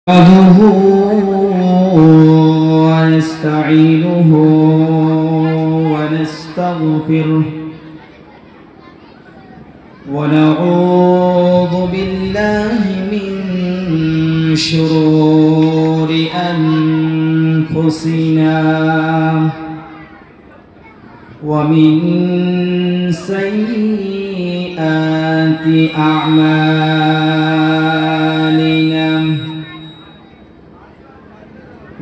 نحمده ونستعينه ونستغفره ونعوذ بالله من شرور أنفسنا ومن سيئات أعمالنا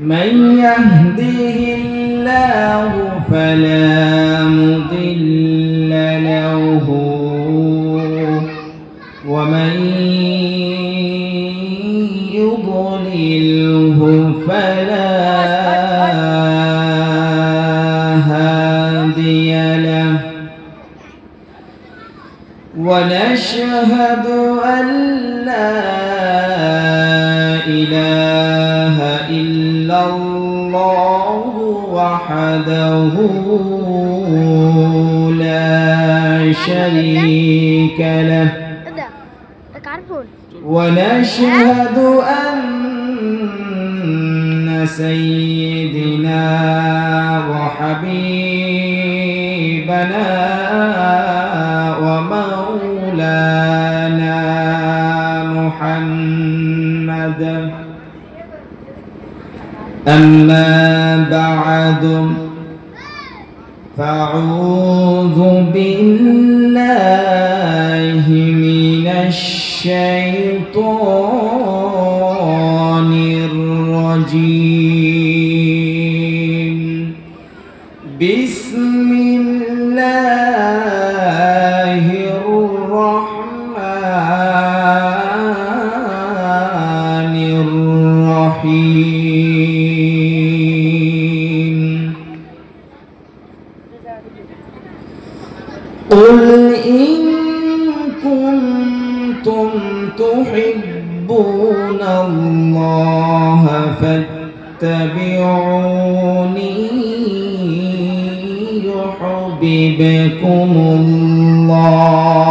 من يهده الله فلا مضل له ومن يضلله فلا هادي له ونشهد أن لا إله إلا الله وحده لا شريك له ونشهد أن سيدنا وحبيبنا ومولانا محمدا أما بعد فأعوذ بالله من الشيطان الرجيم بسم الله الرحمن الرحيم قل إن كنتم تحبون الله فاتبعوني يحببكم الله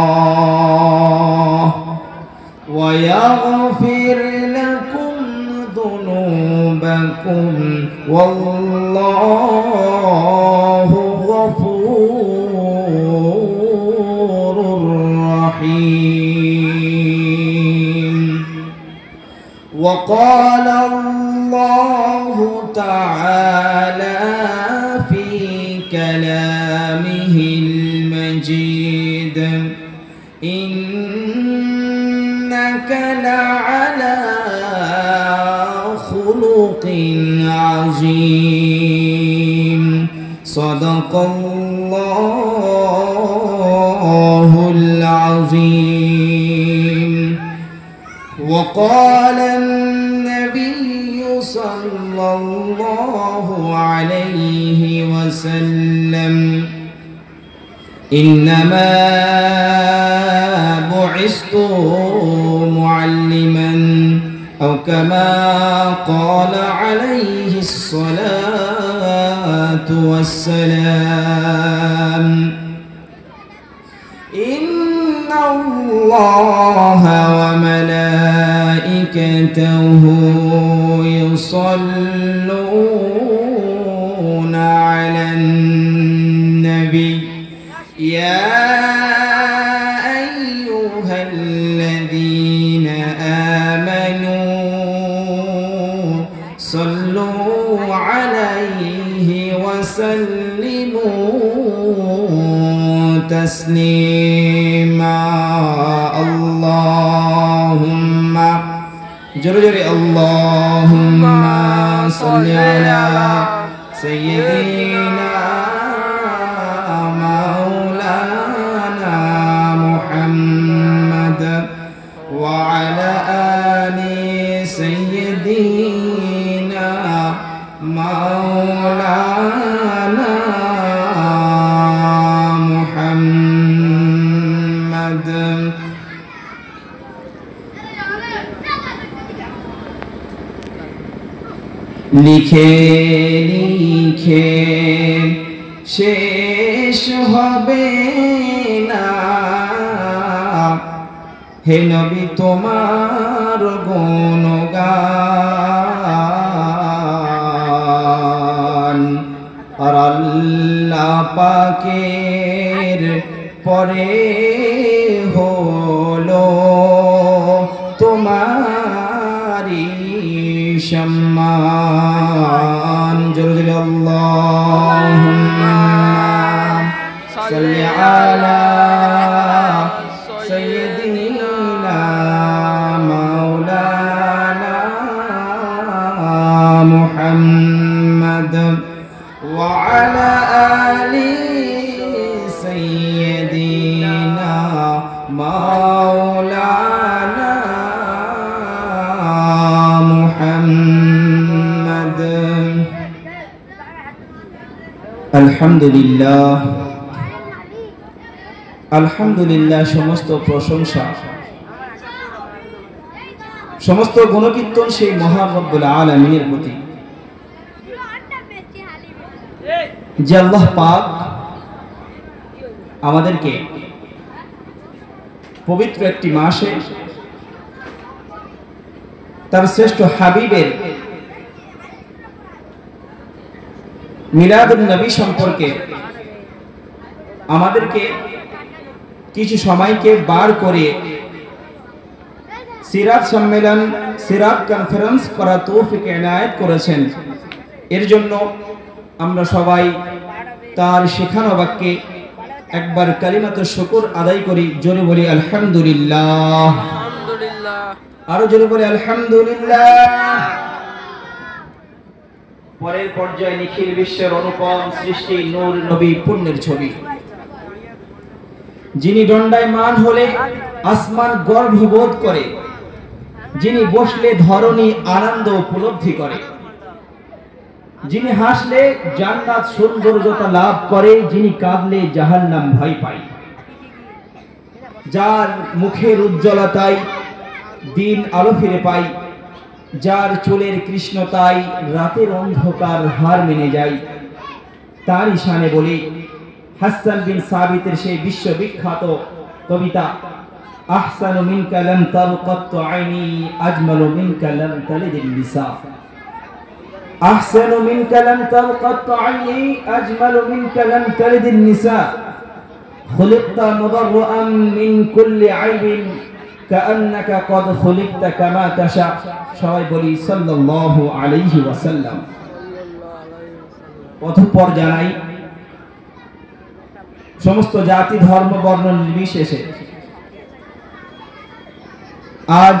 ويغفر لكم ذنوبكم والله غفور رحيم وقال الله تعالى في كلامه المجيد إنك لعلى خلق عظيم صدق الله العظيم وقال النبي صلى الله عليه وسلم إنما بعثت معلما أو كما قال عليه الصلاة والسلام إن الله وملائكته يصلون على النبي يا أيها الذين آمنوا صلوا عليه وسلموا تسليما اللهم جرجري اللهم صل على سيدنا مولانا محمد وعلى آل سيدنا مولانا محمد লিখে লিখে শেষ হবে না হে নবী তোমার গুণগান ঘরে হলো তোমারি সম্মান। জোরে জোরে আল্লাহুম্মা সাল্লি আলা সাইয়্যিদিনা মাওলানা মুহাম্মদ ওয়া আলা আলি সাইয়্যিদিনা মাওলানা মুহাম্মদ। আলহামদুলিল্লাহ, আলহামদুলিল্লাহ। সমস্ত প্রশংসা, সমস্ত গুণকীর্তন সেই মহান রব্বুল আলামিনের প্রতি, যে আল্লাহ পাক আমাদেরকে পবিত্র একটি মাসে তার শ্রেষ্ঠ হাবিবের মিলাদুন নবী সম্পর্কে আমাদেরকে কিছু সময়কে বার করে সিরাত সম্মেলন, সিরাত কনফারেন্স করা তৌফিক এনায়েত করেছেন। এর জন্য আমরা সবাই তার শেখানো বাক্যে একবার কালিমাতুশ শুকর আদায় করি। জোরে বলি আলহামদুলিল্লাহ, আরো জোরে বলি আলহামদুলিল্লাহ। পরের পর্যায়ে নিখিল বিশ্বের অনুপম সৃষ্টি নূর নবী পুণ্যের ছবি, যিনি দণ্ডায়মান হলে আসমান গর্ববোধ করে, যিনি বসলে ধরণী আনন্দ উপলব্ধি করে, যিনি হাসলে জান্নাত সৌন্দর্যতা লাভ করে, যিনি কাঁদলে জাহান্নাম ভয় পায়, যার মুখের উজ্জ্বলতায় দিন আলো ফিরে পায়, যার চুলের কৃষ্ণতায় রাতের অন্ধকার হার মেনে যায়, তারই শানে বলি হাসান বিন সাবিতের সেই বিশ্ববিখ্যাত কবিতা, আহসানু মিনকা লাম তালকাত আইনি আজমালু মিনকা লাম তালিদিন নিসা। আহসানু মিনকা লাম তালকাত আইনি আজমালু মিনকা লাম তালিদিন নিসা। খুলিকতা মুবাররাআন মিন কুল্লি আইবিন কাআন্নাকা ক্বাদ খুলিকতা কামা তাশা। সবাই বলি সাল্লাল্লাহু আলাইহি ওয়াসাল্লাম। অতঃপর জানাই সমস্ত জাতি ধর্ম বর্ণ নির্বিশেষে আজ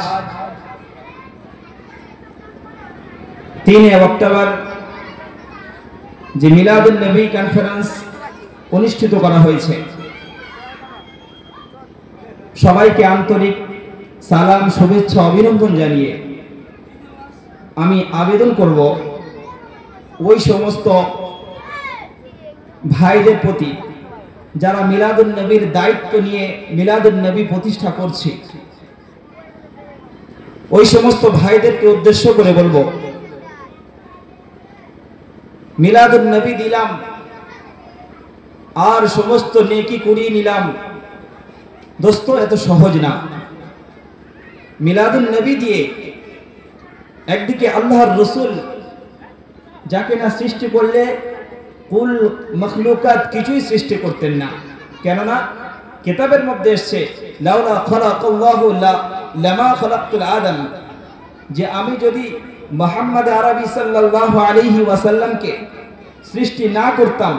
3 অক্টোবর যে মিলাদুন নবী কনফারেন্স অনুষ্ঠিত করা হয়েছে, সবাইকে আন্তরিক সালাম, শুভেচ্ছা, অভিনন্দন জানিয়ে আমি আবেদন করব ওই সমস্ত ভাইদের প্রতি যারা মিলাদুন নবীর দায়িত্ব নিয়ে মিলাদুন নবী প্রতিষ্ঠা করছে, ওই সমস্ত ভাইদেরকে উদ্দেশ্য করে বলবো, মিলাদুন নবী দিলাম আর সমস্ত নেকি কুড়িয়ে নিলাম, দোস্ত এত সহজ না। মিলাদুন নবী দিয়ে একদিকে আল্লাহর রাসূল যাকে না সৃষ্টি করলে কুল মখলুকাত কিছুই সৃষ্টি করতেন না, কেননা কিতাবের মধ্যে এসেছে লাউলা খালাকাল্লাহু লামা খালাকতুল আদম, যে আমি যদি মুহাম্মদ আরবি সাল্লাল্লাহু আলাইহি ওয়াসাল্লামকে সৃষ্টি না করতাম,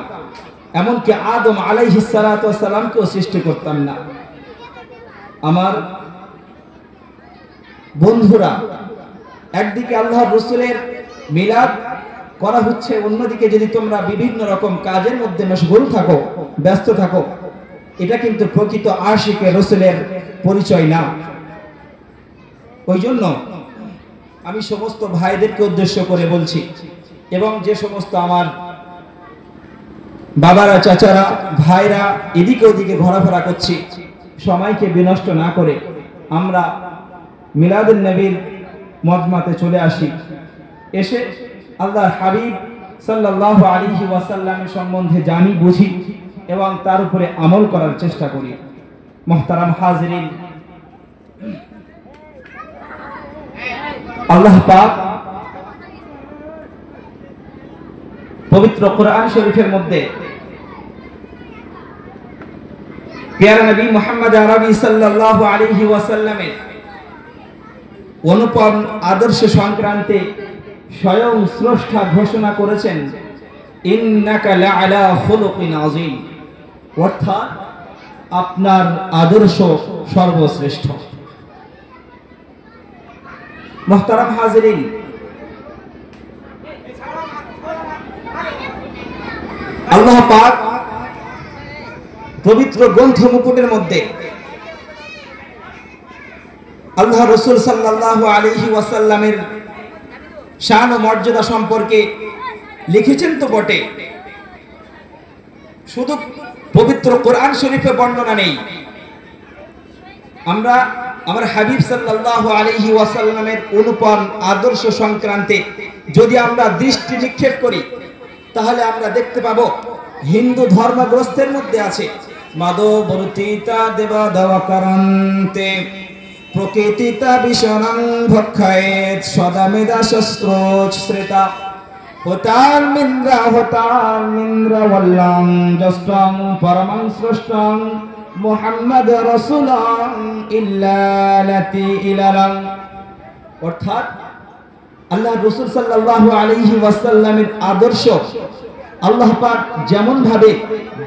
এমনকি আদম আলাইহিস সালাতু ওয়াস সালামকেও সৃষ্টি করতাম না। আমার বন্ধুরা, একদিকে আল্লাহর রাসূলের মিলাদ করা হচ্ছে, অন্যদিকে যদি তোমরা বিভিন্ন রকম কাজের মধ্যে মশগুল থাকো, ব্যস্ত থাকো, এটা কিন্তু প্রকৃত আশিকে রাসূলের পরিচয় না। ওই জন্য আমি সমস্ত ভাইদেরকে উদ্দেশ্য করে বলছি, এবং যে সমস্ত আমার বাবারা, চাচারা, ভাইরা এদিকে ওদিকে ঘোরাফেরা করছি, সময়কে বিনষ্ট না করে আমরা মিলাদুন নবীর মজমাতে চলে আসি। এসে আল্লাহর হাবিব সাল্লাল্লাহু আলাইহি ওয়াসাল্লামের সম্বন্ধে জানি, বুঝি এবং তার উপরে আমল করার চেষ্টা করি। মুহতারাম হাজিরিন, আল্লাহ পাক পবিত্র কোরআন শরীফের মধ্যে প্যারা নবী মুহাম্মদ আরবি সাল্লাল্লাহু আলাইহি ওয়াসাল্লামের অনুপম আদর্শ সংক্রান্তে স্বয়ং স্রষ্টা ঘোষণা করেছেন, ইন্নাকা লাআলা খুলুকিন আযীম, অর্থাৎ আপনার আদর্শ সর্বশ্রেষ্ঠ। মুহতারাম হাজিরিন, আল্লাহ পাক পবিত্র গ্রন্থ মুকুটের মধ্যে আল্লাহ রাসূল সাল্লাল্লাহু আলাইহি ওয়াসাল্লামের শান ও মর্যাদা সম্পর্কে লিখেছেন তো বটে, শুধু পবিত্র কোরআন শরীফে বর্ণনা নেই। আমরা আমার হাবিব সাল্লাল্লাহু আলাইহি ওয়াসাল্লামের অনুপম আদর্শ সংক্রান্তে যদি আমরা দৃষ্টি নিক্ষেপ করি, তাহলে আমরা দেখতে পাবো হিন্দু ধর্মগ্রস্তের মধ্যে আছে মাদবর্তিতা দেবা দাওয়াকারান্তে প্রকৃতিতা বিশনং ভক্ষয়েত সদা মেধা শস্ত্র শ্রেতা হতার মিন্দ্রা ওয়াল্লাং জষ্টং পরমং স্রষ্টং মুহাম্মদ রাসূলুং ইল্লালাতি ইলালাং। অর্থাৎ আল্লাহ রাসূল সাল্লাল্লাহু আলাইহি ওয়াসাল্লামের আদর্শ আল্লাহ পাক যেমন ভাবে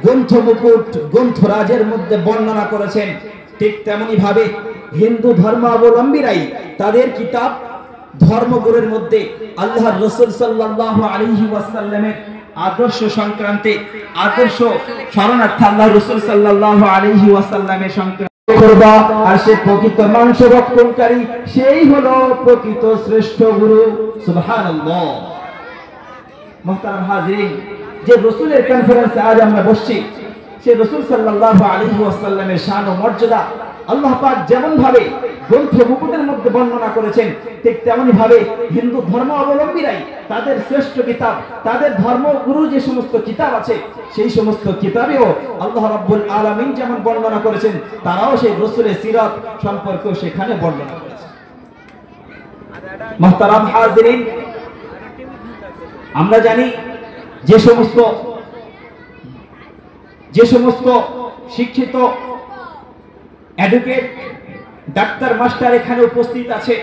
গ্রন্থ মুকুট গ্রন্থরাজের মধ্যে বর্ণনা করেছেন, ঠিক তেমনি ভাবে হিন্দু ধর্মাবলম্বীরাই তাদের কিতাব ধর্মগুরুর মধ্যে আল্লাহর রাসূল সাল্লাল্লাহু আলাইহি ওয়াসাল্লামের আদর্শ সংক্রান্তে আদর্শ শরণার্থী আল্লাহর রাসূল সাল্লাল্লাহু আলাইহি ওয়াসাল্লামের সংক্রান্তে করবা, আর সে প্রকৃত মাংস রক্ষণকারী, সেই হলো প্রকৃত শ্রেষ্ঠ গুরু। সুবহানাল্লাহ। মুহতারাম হাজিরিন, যে রাসূলের কনফারেন্সে আজ আমরা বসছি, সে রাসূল সাল্লাল্লাহু আলাইহি ওয়াসাল্লামের শান ও মর্যাদা আল্লাহ পাক যেমন ভাবে গ্রন্থ মুকুটের মধ্যে বর্ণনা করেছেন, ঠিক তেমনি ভাবে হিন্দু ধর্ম অবলম্বীরাই তাদের শ্রেষ্ঠ কিতাব, তাদের ধর্মগুরু যে সমস্ত কিতাব আছে, সেই সমস্ত কিতাবেও আল্লাহ রাব্বুল আলামিন যেমন বর্ণনা করেছেন, তারাও সেই রাসূলের সিরাত সম্পর্কে সেখানে বর্ণনা করেছেন। মুহতারাম হাজিরিন, আমরা জানি যে সমস্ত শিক্ষিত এডুকেট ডাক্তার মাস্টার এখানে উপস্থিত আছে,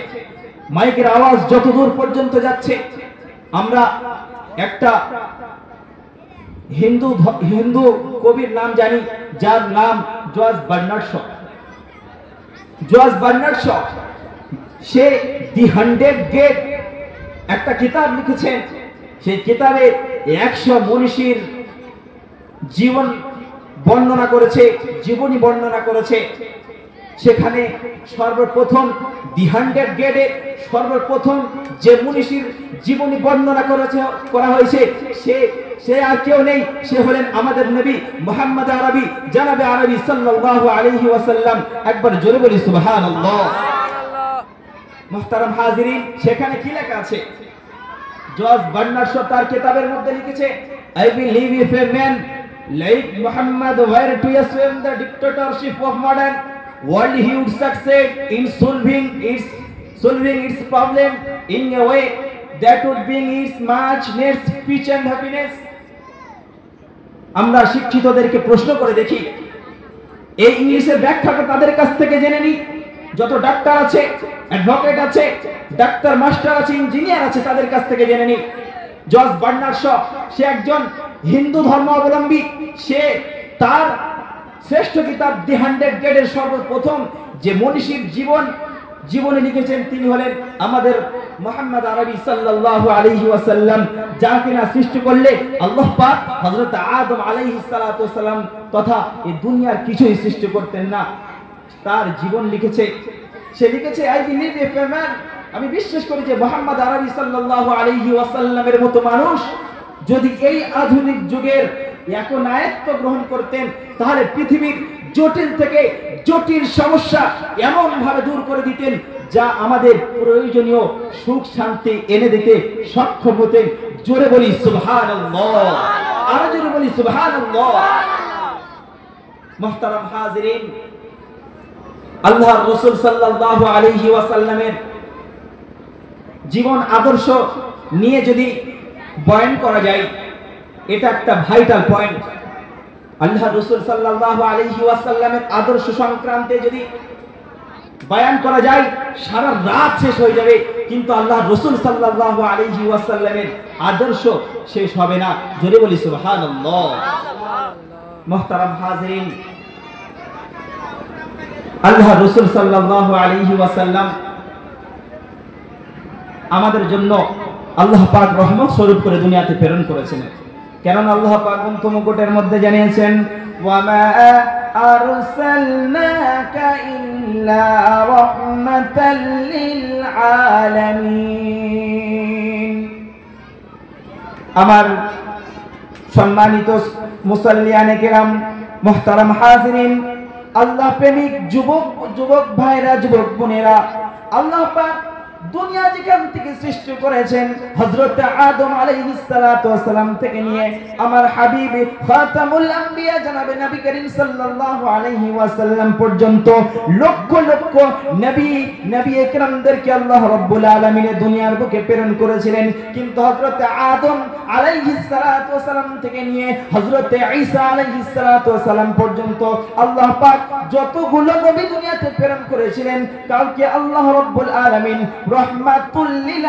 মাইকের আওয়াজ যতদূর পর্যন্ত যাচ্ছে, আমরা একটা হিন্দু কবির নাম জানি, যার নাম George Bernard Shaw. George Bernard Shaw সে দি 100 গেট একটা কিতাব লিখেছেন। সেই কিতাবে 100 মনীষীর জীবন বর্ণনা করেছে, জীবনী বর্ণনা করেছে। সেখানে সর্বপ্রথম দি 100 গেটে সর্বপ্রথম যে মনীষীর জীবনী বর্ণনা করা হয়েছে, সে আর কেউ নেই, সে হলেন আমাদের নবী মুহাম্মদ আরবি, জনাবে আরবি সাল্লাল্লাহু আলাইহি ওয়াসাল্লাম। একবার জোরে বলি সুবহানাল্লাহ। মুহতারাম হাজিরিন, সেখানে কি লেখা আছে? জর্জ বার্নার্ড শ তার কিতাবের মধ্যে লিখেছে, I believe if a man like Muhammad were to assume the dictatorship of modern world, he would succeed in solving its problem in a way that would bring its much needed peace and happiness. আমরা শিক্ষিতদেরকে প্রশ্ন করে দেখি, এই ইংলিশের ব্যাখ্যাটা তাদের কাছ থেকে জেনে নিই। যত ডাক্তার আছে, অ্যাডভোকেট আছে, ডাক্তার মাস্টার আছে, ইঞ্জিনিয়ার আছে, তাদের কাছ থেকে জেনে নিই। জর্জ বার্নার্ড শ সে একজন হিন্দু ধর্ম অবলম্বী। সে তার শ্রেষ্ঠ কিতাব দি 100 গেটের সর্বপ্রথম যে মনীষীর জীবনে লিখেছেন, তিনি হলেন আমাদের মুহাম্মদ আরবি সাল্লাল্লাহু আলাইহি ওয়াসাল্লাম, যাকে না সৃষ্টি করলে আল্লাহ পাক হযরত আদম আলাইহিস সালাতু ওয়াসালাম তথা এই দুনিয়ার কিছুই সৃষ্টি করতেন না। তার জীবন লিখেছে, সে লিখেছে, I believe if a man, আমি বিশ্বাস করি যে মুহাম্মদ আরবি সাল্লাল্লাহু আলাইহি ওয়াসাল্লামের মতো মানুষ যদি এই আধুনিক যুগের একনায়ত্ব গ্রহণ করতেন, তাহলে পৃথিবীর জটিল থেকে জটিল সমস্যা এমন ভাবে দূর করে দিতেন, যা আমাদের প্রয়োজনীয় সুখ শান্তি এনে দিতে সক্ষম হতেন। জোরে বলি সুবহানাল্লাহ, আরো জোরে বলি সুবহানাল্লাহ। মুহতারাম হাজিরিন, আল্লাহর রাসূল সাল্লাল্লাহু আলাইহি ওয়াসাল্লামের জীবন আদর্শ নিয়ে যদি বয়ান করা যায়, এটা একটা ভাইটাল পয়েন্ট। আল্লাহ রাসূল সাল্লাল্লাহু আলাইহি ওয়াসাল্লামের আদর্শ সংক্রান্তে যদি বয়ান করা যায় সারা রাত শেষ হয়ে যাবে, কিন্তু আল্লাহ রাসূল সাল্লাল্লাহু আলাইহি ওয়াসাল্লামের আদর্শ শেষ হবে না। জোরে বলি সুবহানাল্লাহ। মুহতারাম হাজিরিন, আল্লাহ রাসূল সাল্লাল্লাহু আলাইহি ওয়াসাল্লাম আমাদের জন্য আল্লাহ পাক রহমত স্বরূপ করে দুনিয়াতে প্রেরণ করেছেন। কারণ আল্লাহ পাক গ্রন্থ মুকুটের মধ্যে জানিয়েছেন, ওয়ামা আরসালনাকা ইল্লা রাহমাতাল লিল আলামিন। আমার সম্মানিত মুসাল্লিয়ানে কেরাম, মুহতারাম হাজিরিন, আল্লাহ প্রেমিক যুবক ভাইরা, যুবক বোনেরা, আল্লাহ পাক দুনিয়া যেখান থেকে সৃষ্টি করেছেন হযরত আদম আলাইহিস সালাতু ওয়াস সালাম থেকে নিয়ে আমার হাবিব খাতামুল আম্বিয়া জনাবে নবী করিম সাল্লাল্লাহু আলাইহি ওয়াসাল্লাম পর্যন্ত লক্ষ লক্ষ নবী একরামদেরকে আল্লাহ রাব্বুল আলামিন দুনিয়ার বুকে প্রেরণ করেছিলেন। কিন্তু হযরত আদম আলাইহিস সালাতু ওয়াস সালাম থেকে নিয়ে হযরত ঈসা আলাইহিস সালাতু ওয়াস সালাম পর্যন্ত আল্লাহ পাক যতগুলো নবী দুনিয়াতে প্রেরণ করেছিলেন, কাউকে আল্লাহ রাব্বুল আলামিন রহমাতুল লিল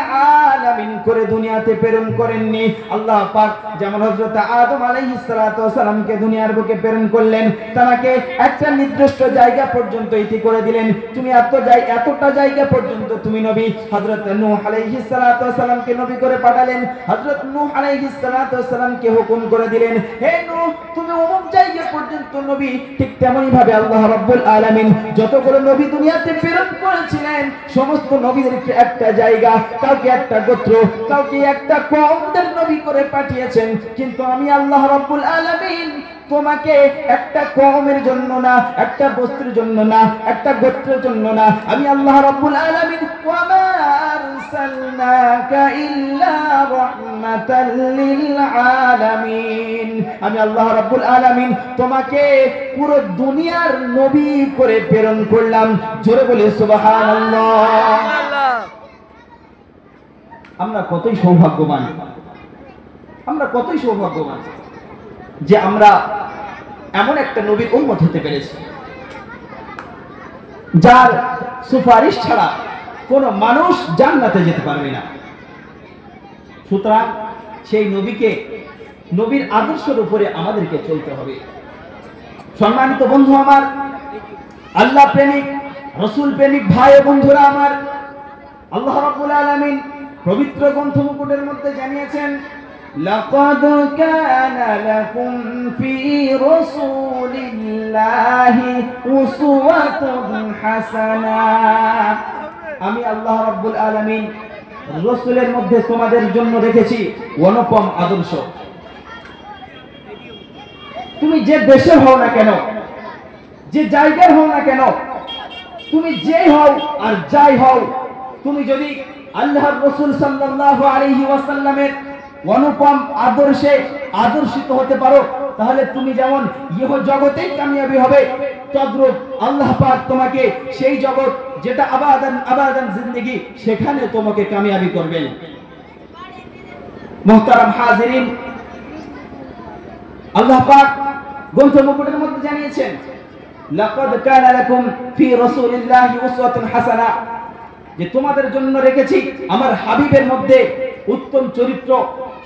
আলামিন করে দুনিয়াতে প্রেরণ করেননি। আল্লাহ পাক যেমন হযরত আদম আলাইহিস সালাতু ওয়াস সালামকে দুনিয়ার বুকে প্রেরণ করলেন, তাকে একটা নির্দিষ্ট জায়গা পর্যন্ত ইতি করে দিলেন, তুমি এতটা জায়গা পর্যন্ত তুমি নবী। হযরত নূহ আলাইহিস সালাতু ওয়াস সালামকে নবী করে পাঠালেন, হযরত নূহ আলাইহিস সালাতু ওয়াস সালামকে হুকুম করে দিলেন, হে নূহ তুমি অমুক জায়গা পর্যন্ত নবী। ঠিক তেমনি ভাবে আল্লাহ রাব্বুল আলামিন যতগুলো নবী দুনিয়াতে প্রেরণ করেছিলেন, সমস্ত নবীদেরকে একটা জায়গা, কাউকে একটা গোত্র, কাউকে একটা কওমদের নবী করে পাঠিয়েছেন। কিন্তু আমি আল্লাহ রাব্বুল আলামিন তোমাকে একটা কওমের জন্য না, একটা বস্তুর জন্য না, একটা গোত্রের জন্য না, আমি আল্লাহ রাব্বুল আলামিন ওয়ামা আরসালনাকা ইল্লা রাহমাতাল লিল আলামিন, আমি আল্লাহ রাব্বুল আলামিন তোমাকে পুরো দুনিয়ার নবী করে প্রেরণ করলাম। জোরে বলি সুবহানাল্লাহ। আমরা কতই সৌভাগ্যবান, আমরা কতই সৌভাগ্যবান যে আমরা এমন একটা নবীর উম্মত হতে পেরেছি যার সুপারিশ ছাড়া কোনো মানুষ জান্নাতে যেতে পারবে না। সুতরাং সেই নবীর আদর্শের উপরে আমাদেরকে চলতে হবে। সম্মানিত বন্ধু আমার, আল্লাহ প্রেমিক, রাসূল প্রেমিক ভাই ও বন্ধুরা আমার, আল্লাহ রাব্বুল আলামিন পবিত্র গ্রন্থ মুকুটের মধ্যে জানিয়েছেন, লাকাদ কানা লাকুম ফি রাসূলিল্লাহি উসওয়াতুন হাসানা, আমি আল্লাহ রাব্বুল আলামিন রাসূলের মধ্যে তোমাদের জন্য রেখেছি অনুপম আদর্শ। তুমি যে দেশে হও না কেন, যে জায়গার হও না কেন, তুমি যেই হও আর যাই হও, তুমি যদি আল্লাহর রাসূল সাল্লাল্লাহু আলাইহি ওয়াসাল্লামের অনুপম আদর্শে আদর্শিত হতে পারো, তাহলে তুমি যেমন ইহ জগতেই কামিয়াবি হবে, তদ্রূপ আল্লাহ পাক তোমাকে সেই জগৎ যেটা আবাদান জিন্দেগি, সেখানে তোমাকে কামিয়াবি করবেন। মুহতারাম হাজিরিন, আল্লাহ পাক গ্রন্থ মুকুটের মধ্যে জানিয়েছেন, লাকাদ কানা লাকুম ফি রাসূলিল্লাহি উসওয়াতুন হাসানা, যে তোমাদের জন্য রেখেছি আমার হাবিবের মধ্যে উত্তম চরিত্র।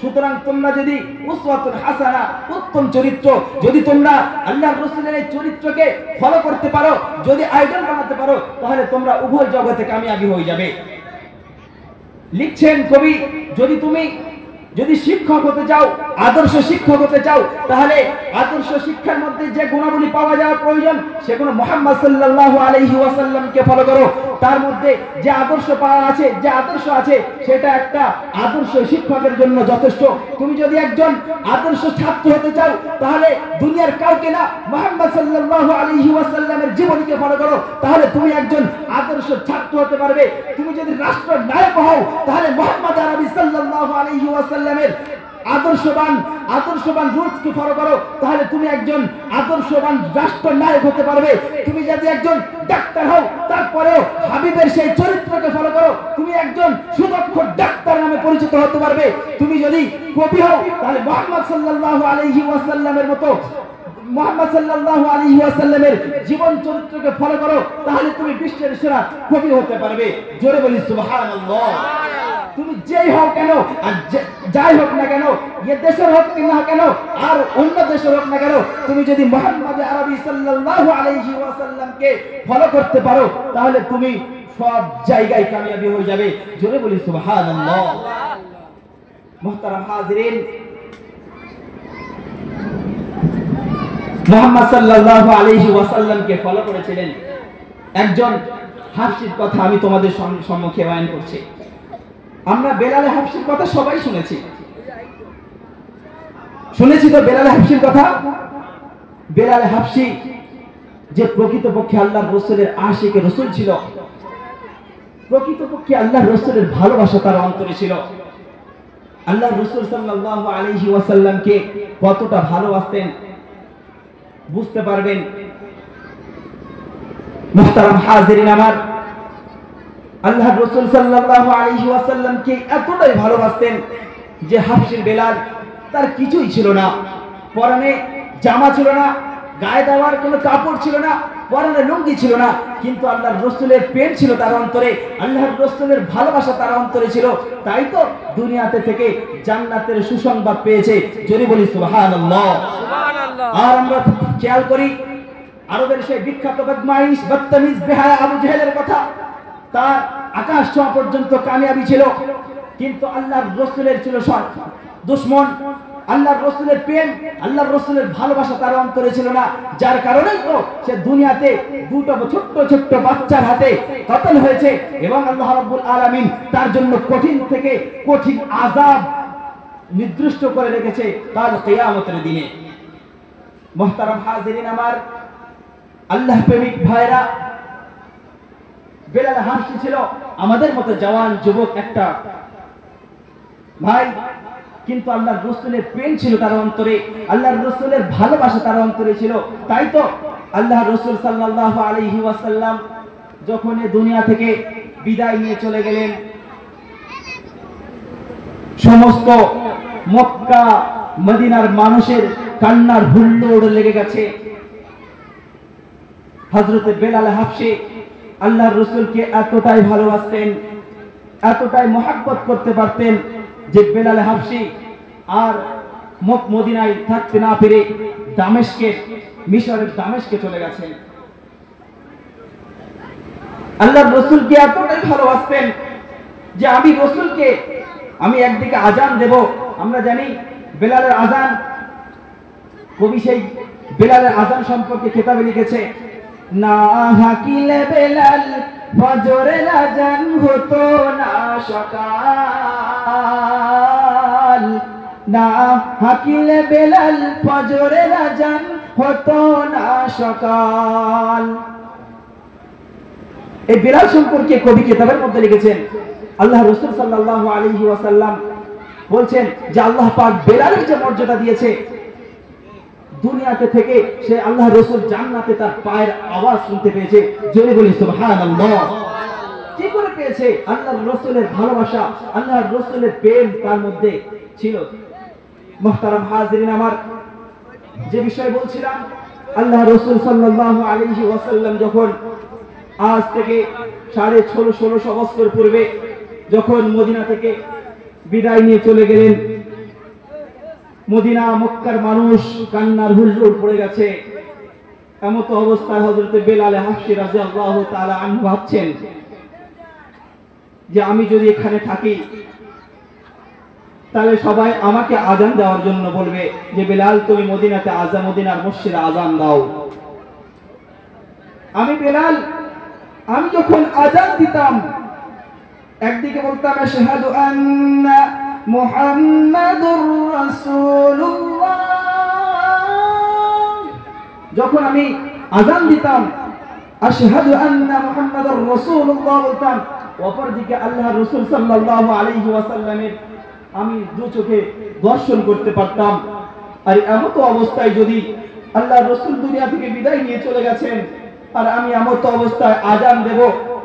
সুতরাং তোমরা যদি উসওয়াতুন হাসানা, উত্তম চরিত্র, যদি তোমরা আল্লাহর রাসূলের এই চরিত্রকে ফলো করতে পারো, যদি আইডল বানাতে পারো, তাহলে তোমরা উভয় জগতে কামিয়াবি হয়ে যাবে। লিখছেন কবি, যদি শিক্ষক হতে চাও, আদর্শ শিক্ষক হতে চাও, তাহলে আদর্শ শিক্ষার মধ্যে যে গুণাবলী পাওয়া যাওয়া প্রয়োজন, সেগুলো মুহাম্মদ সাল্লাল্লাহু আলাইহি ওয়াসাল্লামকে ফলো করো। তার মধ্যে যে আদর্শ পাওয়া আছে, যে আদর্শ আছে, সেটা একটা আদর্শ শিক্ষকের জন্য যথেষ্ট। তুমি যদি একজন আদর্শ ছাত্র হতে চাও, তাহলে দুনিয়ার কাউকে না, মুহাম্মদ সাল্লাল্লাহু আলাইহি ওয়াসাল্লামের জীবনীকে ফলো করো, তাহলে তুমি একজন আদর্শ ছাত্র হতে পারবে। তুমি যদি রাষ্ট্র নায়ক হও, তাহলে মুহাম্মদ আরবি সাল্লাল্লাহু আলাইহি ওয়াসাল্লামের আদর্শবান রুলসকে ফলো করো, তাহলে তুমি একজন আদর্শবান রাষ্ট্র নায়ক হতে পারবে। তুমি যদি একজন ডাক্তার হও, তারপরেও হাবিবের সেই চরিত্রকে ফলো করো, তুমি একজন সুদক্ষ ডাক্তার নামে পরিচিত হতে পারবে। তুমি যদি কবি হও, তাহলে মুহাম্মদ সাল্লাল্লাহু আলাইহি ওয়াসাল্লামের মতো মুহাম্মদ সাল্লাল্লাহু আলাইহি ওয়াসাল্লামের জীবন চরিত্রকে ফলো করো, তাহলে তুমি বিশ্বের সেরা কবি হতে পারবে। জোরে বলি সুবহানাল্লাহ। তুমি যেই হও কেন আর যাই হোক না কেন, এ দেশের হোক না কেন আর অন্য দেশের হোক না কেন, তুমি যদি মুহাম্মদ আরবি সাল্লাল্লাহু আলাইহি ওয়াসাল্লামকে ফলো করতে পারো, তাহলে তুমি সব জায়গায় কামিয়াবি হয়ে যাবে। জোরে বলি সুবহানাল্লাহ। মুহতারাম হাজিরিন, মুহাম্মদ সাল্লাল্লাহু আলাইহি ওয়াসাল্লামকে ফলো করেছিলেন একজন হাফসির কথা আমি তোমাদের সম্মুখে বয়ান করছি। আমরা বেলাল হাফসির কথা সবাই শুনেছি তো বেলাল হাফসির কথা। বেলাল হাফসি যে প্রকৃতপক্ষে আল্লাহর রাসূলের আশিক রাসূল ছিল, প্রকৃতপক্ষে আল্লাহর রাসূলের ভালোবাসা তার অন্তরে ছিল। আল্লাহর রাসূল সাল্লাল্লাহু আলাইহি ওয়াসাল্লামকে কতটা ভালোবাসতেন বুঝতে পারবেন। মুহতারাম হাজিরিন আমার, আল্লাহর রাসূল সাল্লাল্লাহু আলাইহি ওয়াসাল্লামকে এতটাই ভালোবাসতেন যে হাফসির বেলাল তার কিছুই ছিল না, পরনে জামা ছিল না, গায়ে দেওয়ার কোনো কাপড় ছিল না, পরনে লুঙ্গি ছিল না, কিন্তু আল্লাহর রাসূলের প্রেম ছিল তার অন্তরে, আল্লাহর রাসূলের ভালোবাসা তার অন্তরে ছিল। তাই তো দুনিয়াতে থেকে জান্নাতের সুসংবাদ পেয়েছে। জোরে বলি সুবহানাল্লাহ। আর আমরা খেয়াল করি আরবের সেই বিখ্যাত বদমাইশ বদতমিজ বেহায়া আবু জেহেলের কথা। তার আকাশ ছোঁয়া পর্যন্ত কামিয়াবি ছিল, কিন্তু আল্লাহর রাসূলের ছিল দুশমন। আল্লাহর রাসূলের প্রেম, আল্লাহর রাসূলের ভালোবাসা তার অন্তরে ছিল না, যার কারণেই তো সে দুনিয়াতে দুটো ছোট্ট ছোট্ট বাচ্চার হাতে কতল হয়েছে এবং আল্লাহ রাব্বুল আলামিন তার জন্য কঠিন থেকে কঠিন আযাব নির্দিষ্ট করে রেখেছে কাল কিয়ামতের দিনে। মুহতারাম হাজিরিন আমার, আল্লাহ প্রেমিক ভাইরা, বেলাল হাফসি ছিল আমাদের মতো জওয়ান যুবক একটা ভাই, কিন্তু আল্লাহর রাসূলের প্রেম ছিল তার অন্তরে, আল্লাহর রাসূলের ভালোবাসা তার অন্তরে ছিল। তাই তো আল্লাহর রাসূল সাল্লাল্লাহু আলাইহি ওয়াসাল্লাম যখন এই দুনিয়া থেকে বিদায় নিয়ে চলে গেলেন, সমস্ত মক্কা মদিনার মানুষের কান্নার হুল্লোড় লেগে গেছে। হযরতে বেলাল হাফসি আল্লাহর রাসূলকে এতটাই ভালোবাসতেন, এতটাই মহব্বত করতে পারতেন যে বেলাল হাফসি আর মদিনায় থাকতে না পেরে দামেস্কে, মিশরের দামেস্কে চলে গেছেন। আল্লাহর রাসূলকে এতটাই ভালোবাসতেন যে আমি একদিকে আজান দেব। আমরা জানি বেলালের আজান, কবি সেই বেলালের আজান সম্পর্কে কিতাবে লিখেছে, না হাকিলে বেলাল ফজরের আজান হতো না সকাল, না হাকিলে বেলাল ফজরের আজান হতো না সকাল। এই বেলাল সম্পর্কে কবি কিতাবের মধ্যে লিখেছেন, আল্লাহ রাসূল সাল্লাল্লাহু আলাইহি ওয়াসাল্লাম বলছেন যে আল্লাহ পাক বেলালের যে মর্যাদা দিয়েছে, দুনিয়াতে থেকে সে আল্লাহ রাসূল জান্নাতে তার পায়ের আওয়াজ শুনতে পেয়েছে। জোরে বলি সুবহানাল্লাহ। কি করে পেয়েছে? আল্লাহর রাসূলের ভালোবাসা, আল্লাহর রাসূলের প্রেম তার মধ্যে ছিল। মুহতারাম হাজিরিন আমার, যে বিষয় বলছিলাম, আল্লাহ রাসূল সাল্লাল্লাহু আলাইহি ওয়াসাল্লাম যখন আজ থেকে 1650 বছর পূর্বে যখন মদিনা থেকে বিদায় নিয়ে চলে গেলেন, মদিনা মক্কার মানুষ কান্নার হুল্লোড় পড়ে গেছে। এমত অবস্থায় হযরত বেলাল হাফসি রাদিয়াল্লাহু তাআলা আনহু ভাবছেন যে আমি যদি এখানে থাকি তাহলে সবাই আমাকে আজান দেওয়ার জন্য বলবে যে বেলাল তুমি মদিনাতে মদিনার মসজিদে আজান দাও। আমি বেলাল, আমি যখন আজান দিতাম একদিকে বলতাম আশহাদু আন্না মুহাম্মাদুর রাসূলুল্লাহ, যখন আমি আজান দিতাম আশহাদু আন্না মুহাম্মাদুর রাসূলুল্লাহ বলতাম, অপরদিকে আল্লাহর রাসূল সাল্লাল্লাহু আলাইহি ওয়াসাল্লামের আমি দু চোখে দর্শন করতে পারতাম। আর এমত অবস্থায় যদি আল্লাহর রাসূল দুনিয়া থেকে বিদায় নিয়ে চলে গেছেন, আর আমি এমত অবস্থায় আজান দেব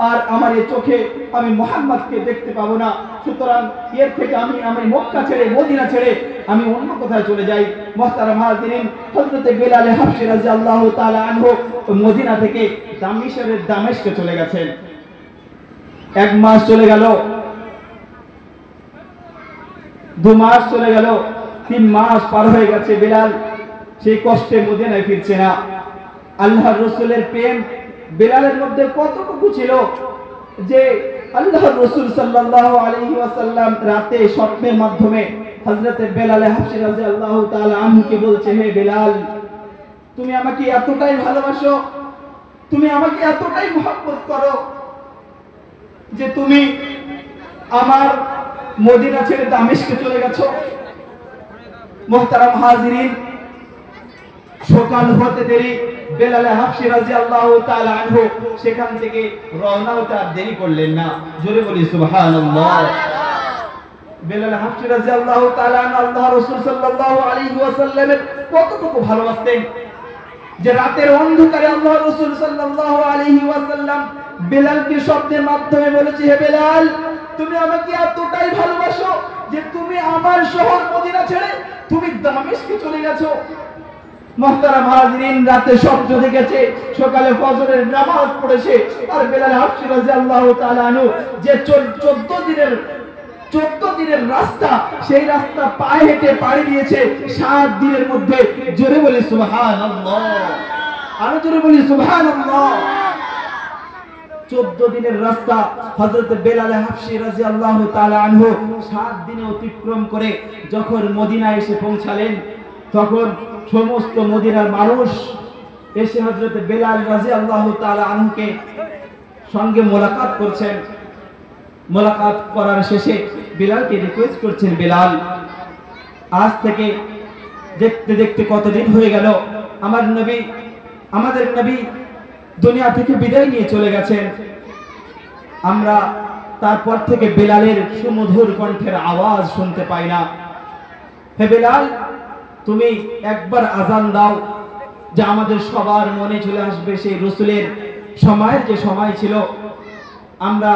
আর আমার এই চোখে আমি মুহাম্মদকে দেখতে পাবো না, সুতরাং এর থেকে আমি মক্কা ছেড়ে মদিনা ছেড়ে আমি অন্য কোথায় চলে যাই। মুহতারাম হাজিরিন, হযরত বেলাল হাবশী রাদিয়াল্লাহু তাআলা আনহু মদিনা থেকে দামেস্কে চলে গেছেন। 1 মাস চলে গেল, 2 মাস চলে গেল, 3 মাস পার হয়ে গেছে। বেলাল সেই কষ্টে মদিনায় ফিরছে না। আল্লাহর রাসূলের প্রেম বেলালের মধ্যে কতটুকু ছিল যে আল্লাহর রাসূল সাল্লাল্লাহু আলাইহি ওয়াসাল্লাম রাতে স্বপ্নের মাধ্যমে হযরত বেলাল হাবশী রাদিয়াল্লাহু তাআলা আনহুকে বলছে, হে বেলাল, তুমি আমাকে এতটাই ভালোবাসো, তুমি আমাকে এতটাই মহব্বত করো যে তুমি আমার মদিনা ছেড়ে দামেস্কে চলে গেছো। মুহতারাম হাজিরিন, সকাল হতে দেরি বেলাল হাবশী রাদিয়াল্লাহু তাআলা আনহু সেখান থেকে রওনা হতে আর দেরি করলেন না। জোরে বলি সুবহানাল্লাহ। বেলাল হাবশী রাদিয়াল্লাহু তাআলা আল্লাহর রাসূল সাল্লাল্লাহু আলাইহি ওয়াসাল্লামের কতটুকু ভালোবাসতেন যে রাতের অন্ধকারে আল্লাহর রাসূল সাল্লাল্লাহু আলাইহি ওয়াসাল্লাম বেলালকে শব্দের মাধ্যমে বলেছে, হে বেলাল, তুমি আমাকে এতটাই ভালোবাসো যে তুমি আমার শহর মদিনা ছেড়ে তুমি দামেস্কে চলে গেছো। মুহতারাম হাজিরিন, রাতে স্বপ্ন দেখেছে, সকালে ফজরের নামাজ পড়েছে, আর বেলাল হাবশী রাদিয়াল্লাহু তাআলা আনহু যে 14 দিনের রাস্তা, সেই রাস্তা পায়ে হেঁটে পাড়ি দিয়েছে 7 দিনের মধ্যে। জোরে বলি সুবহানাল্লাহ, আরো জোরে বলি সুবহানাল্লাহ। 14 দিনের রাস্তা হযরত বেলাল হাবশী রাদিয়াল্লাহু তাআলা আনহু 7 দিনে অতিক্রম করে যখন মদিনায় এসে পৌঁছালেন, তখন সমস্ত মদিনার মানুষ এসে হযরত বেলাল রাদিয়াল্লাহু তাআলা আনহুকে সঙ্গে মোলাকাত করছেন। মোলাকাত করার শেষে বেলালকে রিকোয়েস্ট করছেন, বেলাল, আজ থেকে দেখতে দেখতে কতদিন হয়ে গেল, আমাদের নবী দুনিয়া থেকে বিদায় নিয়ে চলে গেছেন। আমরা তারপর থেকে বেলালের সুমধুর কণ্ঠের আওয়াজ শুনতে পাই না। হে বেলাল, তুমি একবার আজান দাও, যা আমাদের সবার মনে চলে আসবে সেই রাসূলের সময়ের যে সময় ছিল, আমরা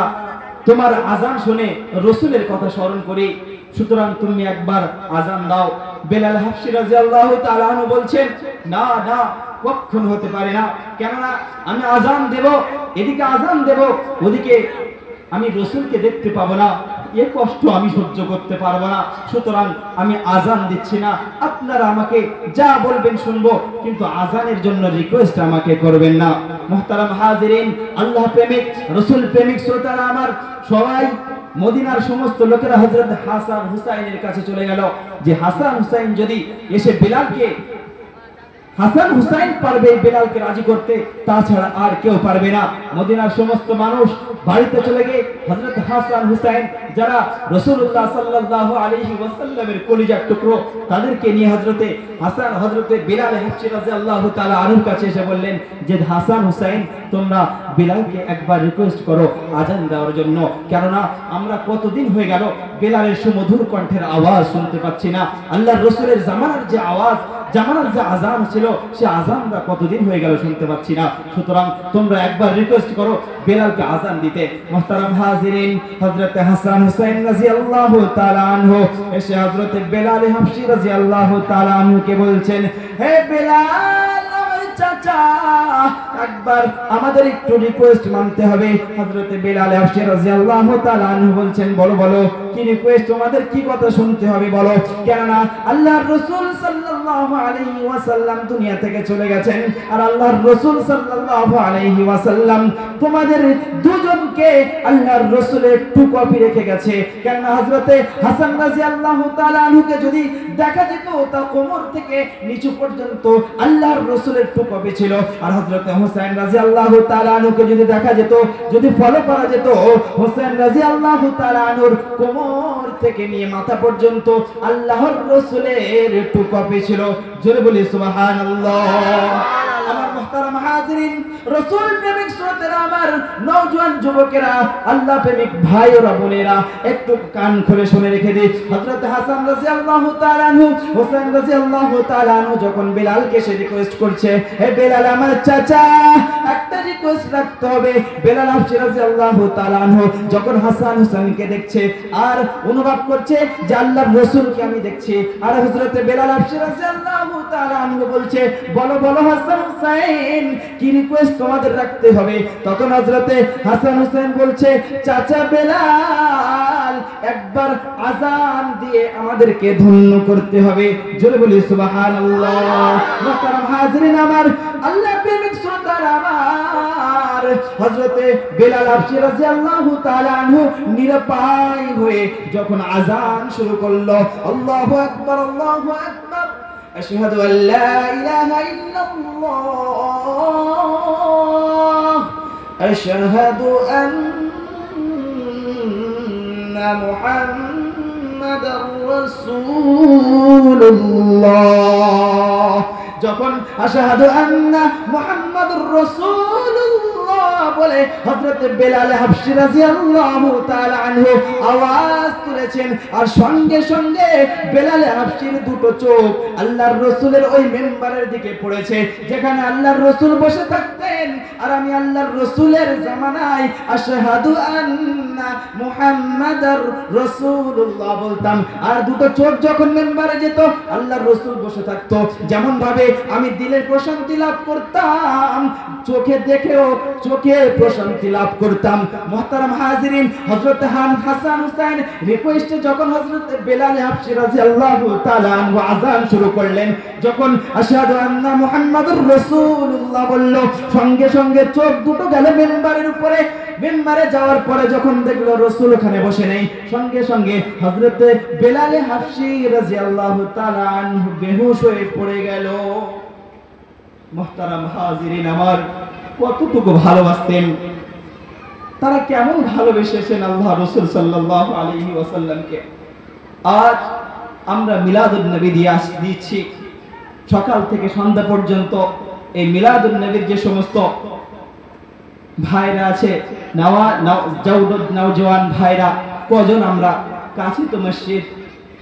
তোমার আজান শুনে রাসূলের কথা স্মরণ করি। সুতরাং তুমি একবার আজান দাও। বেলাল হাবশী রাদিয়াল্লাহু তাআলা আনহু বলছেন, না না, কখনো হতে পারে না, কেননা আমি আজান দেব, এদিকে আজান দেব, ওদিকে আমি রাসূলকে দেখতে পাবো না, এ কষ্ট আমি সহ্য করতে পারবো না। সুতরাং আমি আজান দিচ্ছি না, আপনারা আমাকে যা বলবেন শুনবো, কিন্তু আজানের জন্য রিকোয়েস্ট আমাকে করবেন না। মুহতারাম হাজিরিন, আল্লাহ প্রেমিক, রাসূল প্রেমিক শ্রোতারা আমার, সবাই মদিনার সমস্ত লোকেরা হযরত হাসান হুসাইনের কাছে চলে গেল যে হাসান হুসাইন যদি এসে বেলালকে, হাসান হুসাইন পারবে বেলালকে রাজি করতে, তাছাড়া আর কেউ পারবে না। মদিনার সমস্ত মানুষ বাড়িতে চলে গিয়ে হযরত হাসান হুসাইন, যারা রাসূলুল্লাহ সাল্লাল্লাহু আলাইহি ওয়াসাল্লামের কলিজার টুকরো, তাদেরকে নিয়ে হযরতে বেলাল হাবশী রাদিয়াল্লাহু তাআলা আনহুর কাছে এসে বললেন যে হাসান হুসাইন, তোমরা বেলালকে একবার রিকোয়েস্ট করো আজান দেওয়ার জন্য, কেননা আমরা কতদিন হয়ে গেল বেলালের সুমধুর কণ্ঠের আওয়াজ শুনতে পাচ্ছি না। আল্লাহর রাসূলের জামানার যে আওয়াজ, জামানার যে আজান ছিল, সে আজান আমরা কতদিন হয়ে গেল শুনতে পাচ্ছি না। সুতরাং তোমরা একবার রিকোয়েস্ট করো বেলালকে আজান দিতে। মুহতারাম হাজিরিন, হযরত হাসান হুসাইন রাদিয়াল্লাহু তাআলা আনহু এসে হযরত বেলাল হাবশী রাদিয়াল্লাহু তাআলা আনহুকে বলছেন, হে বেলাল চাচা, একবার আমাদের একটু রিকোয়েস্ট মানতে হবে। হযরত বেলাল হাবশী রাদিয়াল্লাহু তাআলা আনহু বলছেন, বলো বলো, কি রিকোয়েস্ট, তোমাদের কি কথা শুনতে হবে বলো। কেননা আল্লাহর রাসূল সাল্লাল্লাহু আলাইহি ওয়াসাল্লাম দুনিয়া থেকে চলে গেছেন, আর আল্লাহর রাসূল সাল্লাল্লাহু আলাইহি ওয়াসাল্লাম তোমাদের দুজনকে আল্লাহর রাসূলের একটু কপি রেখে গেছে। কেননা হযরতে হাসান রাদিয়াল্লাহু তাআলা আনহুকে যদি দেখা যেত, তা কোমর থেকে নিচু পর্যন্ত আল্লাহর রাসূলের কপি ছিল, আর হযরতে হুসাইন রাদিয়াল্লাহু তাআলা আনহুকে যদি দেখা যেত, যদি ফলো করা যেত, হুসাইন রাদিয়াল্লাহু তাআলা আনহুর কোমর থেকে নিয়ে মাথা পর্যন্ত আল্লাহর রাসূলের একটু কপি ছিল। জোরে বলি সুবহানাল্লাহ। আমার মুহতারাম হাজিরিন, রাসূল প্রেমিক শ্রোতারা আমার, নওজোয়ান যুবকেরা, আল্লাহ প্রেমিক ভাই ও বোনেরা, একটু কান খুলে শুনে রেখে দিন। হযরত হাসান রাদিয়াল্লাহু তাআলা আনহু, হোসেন রাদিয়াল্লাহু তাআলা আনহু যখন বেলালকে সে রিকোয়েস্ট করছে, হে বেলাল আমার চাচা, একটা রিকোয়েস্ট রাখতে হবে। বেলাল হাবশী রাদিয়াল্লাহু তাআলা আনহু যখন হাসান হোসেনকে দেখছে আর অনুভব করছে যে আল্লাহর রাসূলকে আমি দেখছি, আর হযরত বেলাল হাবশী রাদিয়াল্লাহু তাআলা আনহু বলছে, বলো বলো হাসান হোসেন, কি রিকোয়েস্ট তোমাদের রাখতে হবে? তখন হযরতে হাসান হোসেন বলছে, চাচা বেলাল, একবার আযান দিয়ে আমাদেরকে ধন্য করতে হবে। জোরে বলি সুবহানাল্লাহ। মুহতারাম হাজিরিন আমার, আল্লাহ প্রেমিক শ্রোতারা আমার, হযরতে বেলাল হাবশী রাদিয়াল্লাহু তাআলা আনহু নিরুপায় হয়ে যখন আযান শুরু করলো, আল্লাহু আকবার আল্লাহু আকবার, আশহাদু আল্লা ইলাহা ইল্লাল্লাহ, আশহাদু আন্না মুহাম্মাদার রাসূলুল্লাহ, যখন আশহাদু আন্না মুহাম্মাদুর রাসূলুল্লাহ বলে হযরত বেলাল হাবশী রাদিয়াল্লাহু তাআলা আনহু আওয়াজ তুলেছেন, আর সঙ্গে সঙ্গে বেলাল হাবশীর দুটো চোখ আল্লাহর রাসূলের ওই মিম্বারের দিকে পড়েছে যেখানে আল্লাহর রাসূল বসে থাকতেন। আর আমি আল্লাহর রাসূলের জামানায় আশহাদু আন্না মুহাম্মাদার রাসূলুল্লাহ বলতাম, আর দুটো চোখ যখন মিম্বারে যেত আল্লাহর রাসূল বসে থাকতো, যেমন ভাবে আমি দিলের প্রশান্তি লাভ করতাম, চোখে দেখেও চোখে প্রশান্তি লাভ করতাম। মুহতারাম হাজিরিন, হযরত হাসান হুসাইন রিকোয়েস্টে যখন হযরত বেলাল হাবশী রাদিয়াল্লাহু তাআলা আনহু আযান শুরু করলেন, যখন আশহাদু আন্না মুহাম্মাদুর রাসূলুল্লাহ বলল, সঙ্গে সঙ্গে চোখ দুটো গেল মিম্বারের উপরে। মিম্বারে যাওয়ার পরে যখন দেখলো রাসূল ওখানে বসে নেই, সঙ্গে সঙ্গে হযরত বেলাল হাবশী রাদিয়াল্লাহু তাআলা আনহু বেহুশ হয়ে পড়ে গেল। মুহতারাম হাজিরিন আমার, কতটুকু ভালোবাসতেন তারা, কেমন ভালোবেসেছেন আল্লাহ রাসূল সাল্লাল্লাহু আলাইহি ওয়াসাল্লামকে। আজ আমরা মিলাদুন নবী দিচ্ছি সকাল থেকে সন্ধ্যা পর্যন্ত। এই মিলাদুন নবীর যে সমস্ত ভাইরা আছে, নওজওয়ান ভাইরা, কজন আমরা কাছে তো মসজিদ,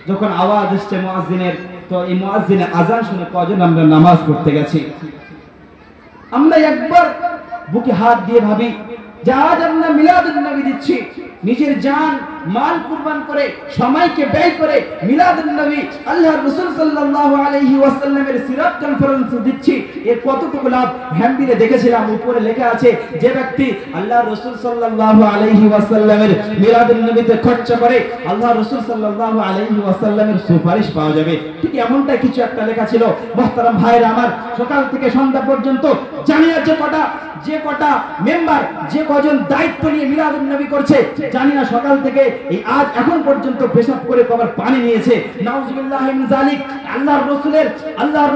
যখন আওয়াজ আসছে মুয়াজ্জিনের, তো এই মুয়াজ্জিনের আযান শুনে কজন আমরা নামাজ পড়তে গেছি? আমরা একবার বুকে হাত দিয়ে ভাবি যে আজ আমরা মিলাদুন নবী দিচ্ছি, নিজের জান মাল কুরবান করে, সময়কে ব্যয় করে মিলাদুন নবী আল্লাহর রাসূল সাল্লাল্লাহু আলাইহি ওয়াসাল্লামের সিরাত কনফারেন্স দিচ্ছি। এর কতটুকু লাভ হ্যান্ডিলে দেখেছিলাম, উপরে লেখা আছে যে ব্যক্তি আল্লাহর রাসূল সাল্লাল্লাহু আলাইহি ওয়াসাল্লামের মিলাদুন নবীতে খরচ করে আল্লাহর রাসূল সাল্লাল্লাহু আলাইহি ওয়াসাল্লামের সুপারিশ পাওয়া যাবে। ঠিক এমনটা কিছু একটা লেখা ছিল। মুহতারাম ভাইরা আমার, সকাল থেকে সন্ধ্যা পর্যন্ত জানি না যে কটা মেম্বার, যে কজন দায়িত্ব নিয়ে মিলাদুন নবী করছে, জানি না সকাল থেকে এই আজ এখন পর্যন্ত পেশাব করে কবার পানি নিয়েছে। নাউজুবিল্লাহি মিন যালিক। আল্লাহর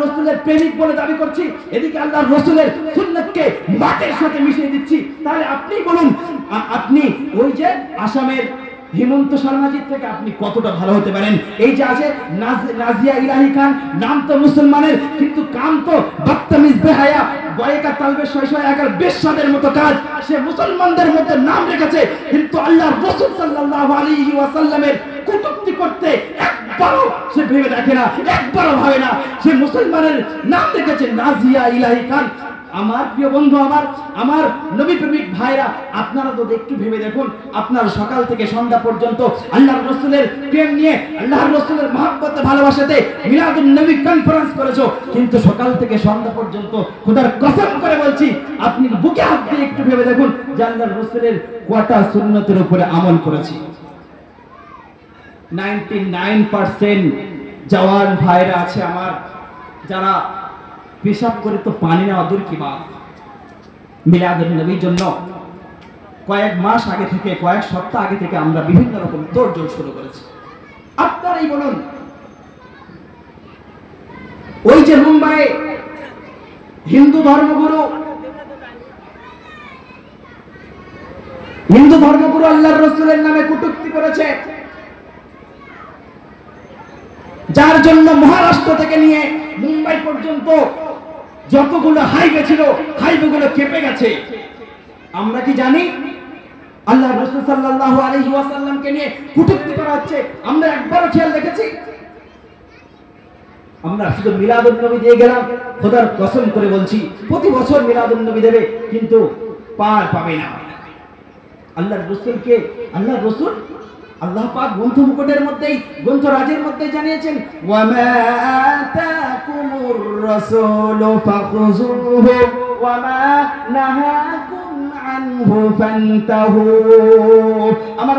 রাসূলের প্রেমিক বলে দাবি করছি, এদিকে আল্লাহর রাসূলের সুন্নাতকে মাটির সাথে মিশিয়ে দিচ্ছি। তাহলে আপনি বলুন, আপনি ওই যে আসামের হিমন্ত শর্মাজির থেকে আপনি কতটা ভালো হতে পারেন? এই যে আছে নাজিয়া ইলাহি খান, নাম তো মুসলমানের কিন্তু কাম তো বদতমিজ বেহায়া, বয়কা তালবে শয় একার বেশ্যাদের মতো কাজ। সে মুসলমানদের মধ্যে নাম রেখেছে কিন্তু আল্লাহর রাসূল সাল্লাল্লাহু আলাইহি ওয়াসাল্লামের কটূক্তি করতে একবারও সে ভেবে দেখে না, একবারও ভাবে না। সে মুসলমানের নাম রেখেছে নাজিয়া ইলাহি খান। আমার প্রিয় বন্ধু, আমার নবী প্রেমিক ভাইরা, আপনারা তো একটু ভেবে দেখুন, আপনারা সকাল থেকে সন্ধ্যা পর্যন্ত আল্লাহর রাসূলের প্রেম নিয়ে, আল্লাহর রাসূলের মহব্বতে ভালোবাসাতে মিলাদুন নবী কনফারেন্স করেছো, কিন্তু সকাল থেকে সন্ধ্যা পর্যন্ত খোদার কসম করে বলছি, আপনি বুকে হাত দিয়ে একটু ভেবে দেখুন যে আল্লাহর রাসূলের কয়টা সুন্নতের উপরে আমল করেছি। 99% জওয়ান ভাইরা আছে আমার, যারা পেশাব করে তো পানি নেওয়া দূর কি বাত, মিলাদুন নবীর জন্য কয়েক মাস আগে থেকে, কয়েক সপ্তাহ আগে থেকে আমরা বিভিন্ন রকম তোড়জোড় শুরু করেছি। আপনারাই বলুন, ওই যে মুম্বাইয়ে হিন্দু ধর্মগুরু আল্লাহর রাসূলের নামে কটূক্তি করেছে, যার জন্য মহারাষ্ট্র থেকে নিয়ে মুম্বাই পর্যন্ত যতগুলো হাইওয়ে ছিল, হাইওয়েগুলো কেঁপে গেছে। আমরা কি জানি আল্লাহ রাসূল সাল্লাল্লাহু আলাইহি ওয়াসাল্লামকে নিয়ে কটূক্তি করা হচ্ছে? আমরা একবারও খেয়াল রেখেছি? আমরা শুধু মিলাদুন নবী দিয়ে গেলাম, খোদার কসম করে বলছি প্রতি বছর মিলাদুন নবী দেবে, কিন্তু পার পাবে না। আল্লাহর রাসূলকে আল্লাহর রাসূল আল্লাহ পাক গ্রন্থ মুকুটের মধ্যেই, গ্রন্থ রাজের মধ্যে জানিয়েছেন, ওয়া মা আতাকুমুর রাসূলু ফাখুযুহু ওয়া মা নাহাকুম আনহু ফান্তাহু। আমার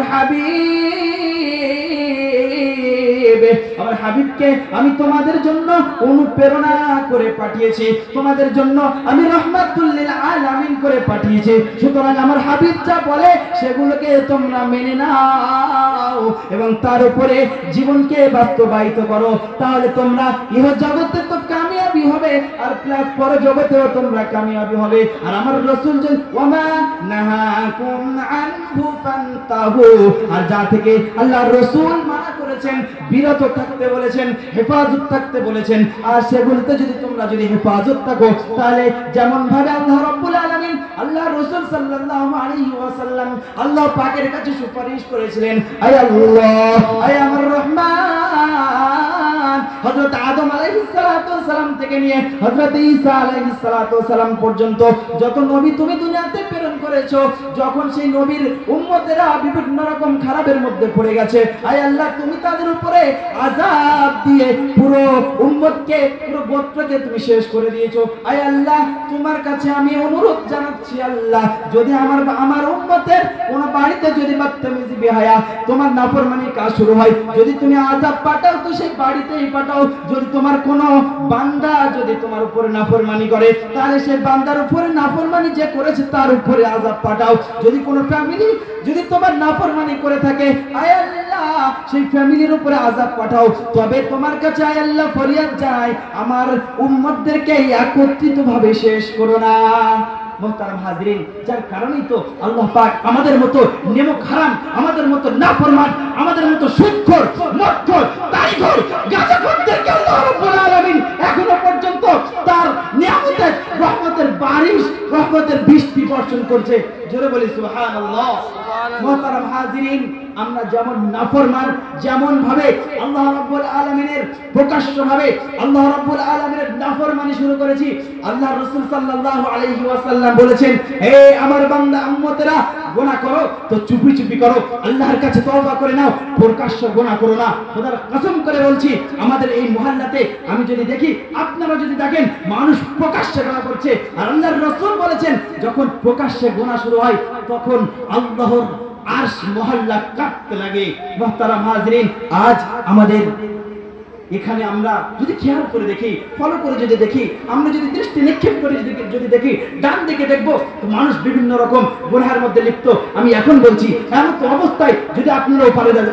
হাবিবকে আমি তোমাদের জন্য অনুপ্রেরণা করে পাঠিয়েছি, তোমাদের জন্য আমি রাহমাতুল লিল আলামিন করে পাঠিয়েছি। সুতরাং আমার হাবিব যা বলে সেগুলোকে তোমরা মেনে নাও এবং তার উপরে জীবনকে বাস্তবায়িত করো, তাহলে তোমরা ইহ জগতে তো কামিয়াবি হবে আর প্লাস পর জগতেও তোমরা কামিয়াবি হবে। আর আমার রাসূল যে ওয়ামা নাহাকুম আনহু ফান্তাহু, আর যা থেকে আল্লাহর রাসূল মানা করেছেন, বিরত থাকতে বলেছেন, হেফাজত থাকতে বলেছেন, আর সেগুলোতে যদি তোমরা হেফাজত থাকো, তাহলে যেমন ভাবে আল্লাহ রাব্বুল আলামিন আল্লাহ রাসূল সাল্লাল্লাহু আলাইহি ওয়াসাল্লাম আল্লাহ পাকের কাছে সুপারিশ করেছিলেন, আয় আল্লাহ, আয় আমার রহমান, হযরত আদম আলাইহিস সালাতু ওয়াস সালাম থেকে নিয়ে হযরত ঈসা আলাইহিস সালাতু ওয়াস সালাম পর্যন্ত যত নবী তুমি দুনিয়াতে প্রেরণ করেছো, যখন সেই নবীর উম্মতেরা বিভিন্ন রকম খারাপের মধ্যে পড়ে গেছে, আয় আল্লাহ তুমি তাদের উপরে আযাব দিয়ে পুরো উম্মতকে, পুরো গোত্রকে তুমি শেষ করে দিয়েছো। আয় আল্লাহ তোমার কাছে আমি অনুরোধ জানাচ্ছি, আল্লাহ যদি আমার উম্মতের কোন বাড়িতে যদি বদতমিজি বেহায়া তোমার নাফরমানির কাজ শুরু হয়, যদি তুমি আযাব পাঠাও তো সেই বাড়িতেই পাঠাও। যদি তোমার কোন বান্দা যদি তোমার উপরে নাফরমানি করে, তাহলে সেই বান্দার উপরে নাফরমানি যে করেছে তার উপরে আযাব পাঠাও। যদি কোন ফ্যামিলি যদি তোমার নাফরমানি করে থাকে, আয় আল্লাহ সেই ফ্যামিলির উপরে আযাব পাঠাও। তবে তোমার কাছে আয় আল্লাহ ফরিয়াদ জানাই, আমার উম্মতদেরকে একত্রিতভাবে শেষ করো না। মুহতারাম হাজিরিন, যার কারণেই তো আল্লাহ পাক আমাদের মতো নেমক হারাম, আমাদের মতো নাফরমান, আমাদের মতো সুদখোর, মদখোর, তারিখোর, গাঁজাখোরদেরকে আল্লাহ রাব্বুল আলামিন এখনো পর্যন্ত তার নিয়ামতের রহমতের বারিশ, রহমতের বৃষ্টি বর্ষণ করছে। জোরে বলি সুবহানাল্লাহ। মুহতারাম হাজিরিন, আমরা যেমন নাফরমান, যেমন ভাবে আল্লাহ রাব্বুল আলামিনের প্রকাশ্যভাবে আল্লাহ রাব্বুল আলামিনের নাফরমানি শুরু করেছি, আল্লাহ রাসূল সাল্লাল্লাহু আলাইহি ওয়াসাল্লাম বলেছেন, হে আমার বান্দা উম্মতেরা, গুনাহ করো তো চুপি চুপি করো, আল্লাহর কাছে তওবা করে নাও, প্রকাশ্য গুনাহ করো না। খোদার কসম করে বলছি, আমাদের এই মুহাল্লাতে আমি যদি দেখি, আপনারা যদি দেখেন মানুষ প্রকাশ্যে গুনাহ করছে, আর আল্লাহর রাসূল বলেছেন যখন প্রকাশ্যে গুনাহ শুরু হয় তখন আল্লাহর আরশ মহল্লা কাঁপতে লাগে। মুহতারাম হাজিরিন, আজ আমাদের এখানে আমরা যদি খেয়াল করে দেখি, ফলো করে যদি দেখি, আমরা যদি দৃষ্টি নিক্ষেপ করে যদি দেখি, ডান দিকে দেখবো তো মানুষ বিভিন্ন রকম গুনাহের মধ্যে লিপ্ত। আমি এখন বলছি, এমন তো অবস্থায় যদি আপনারা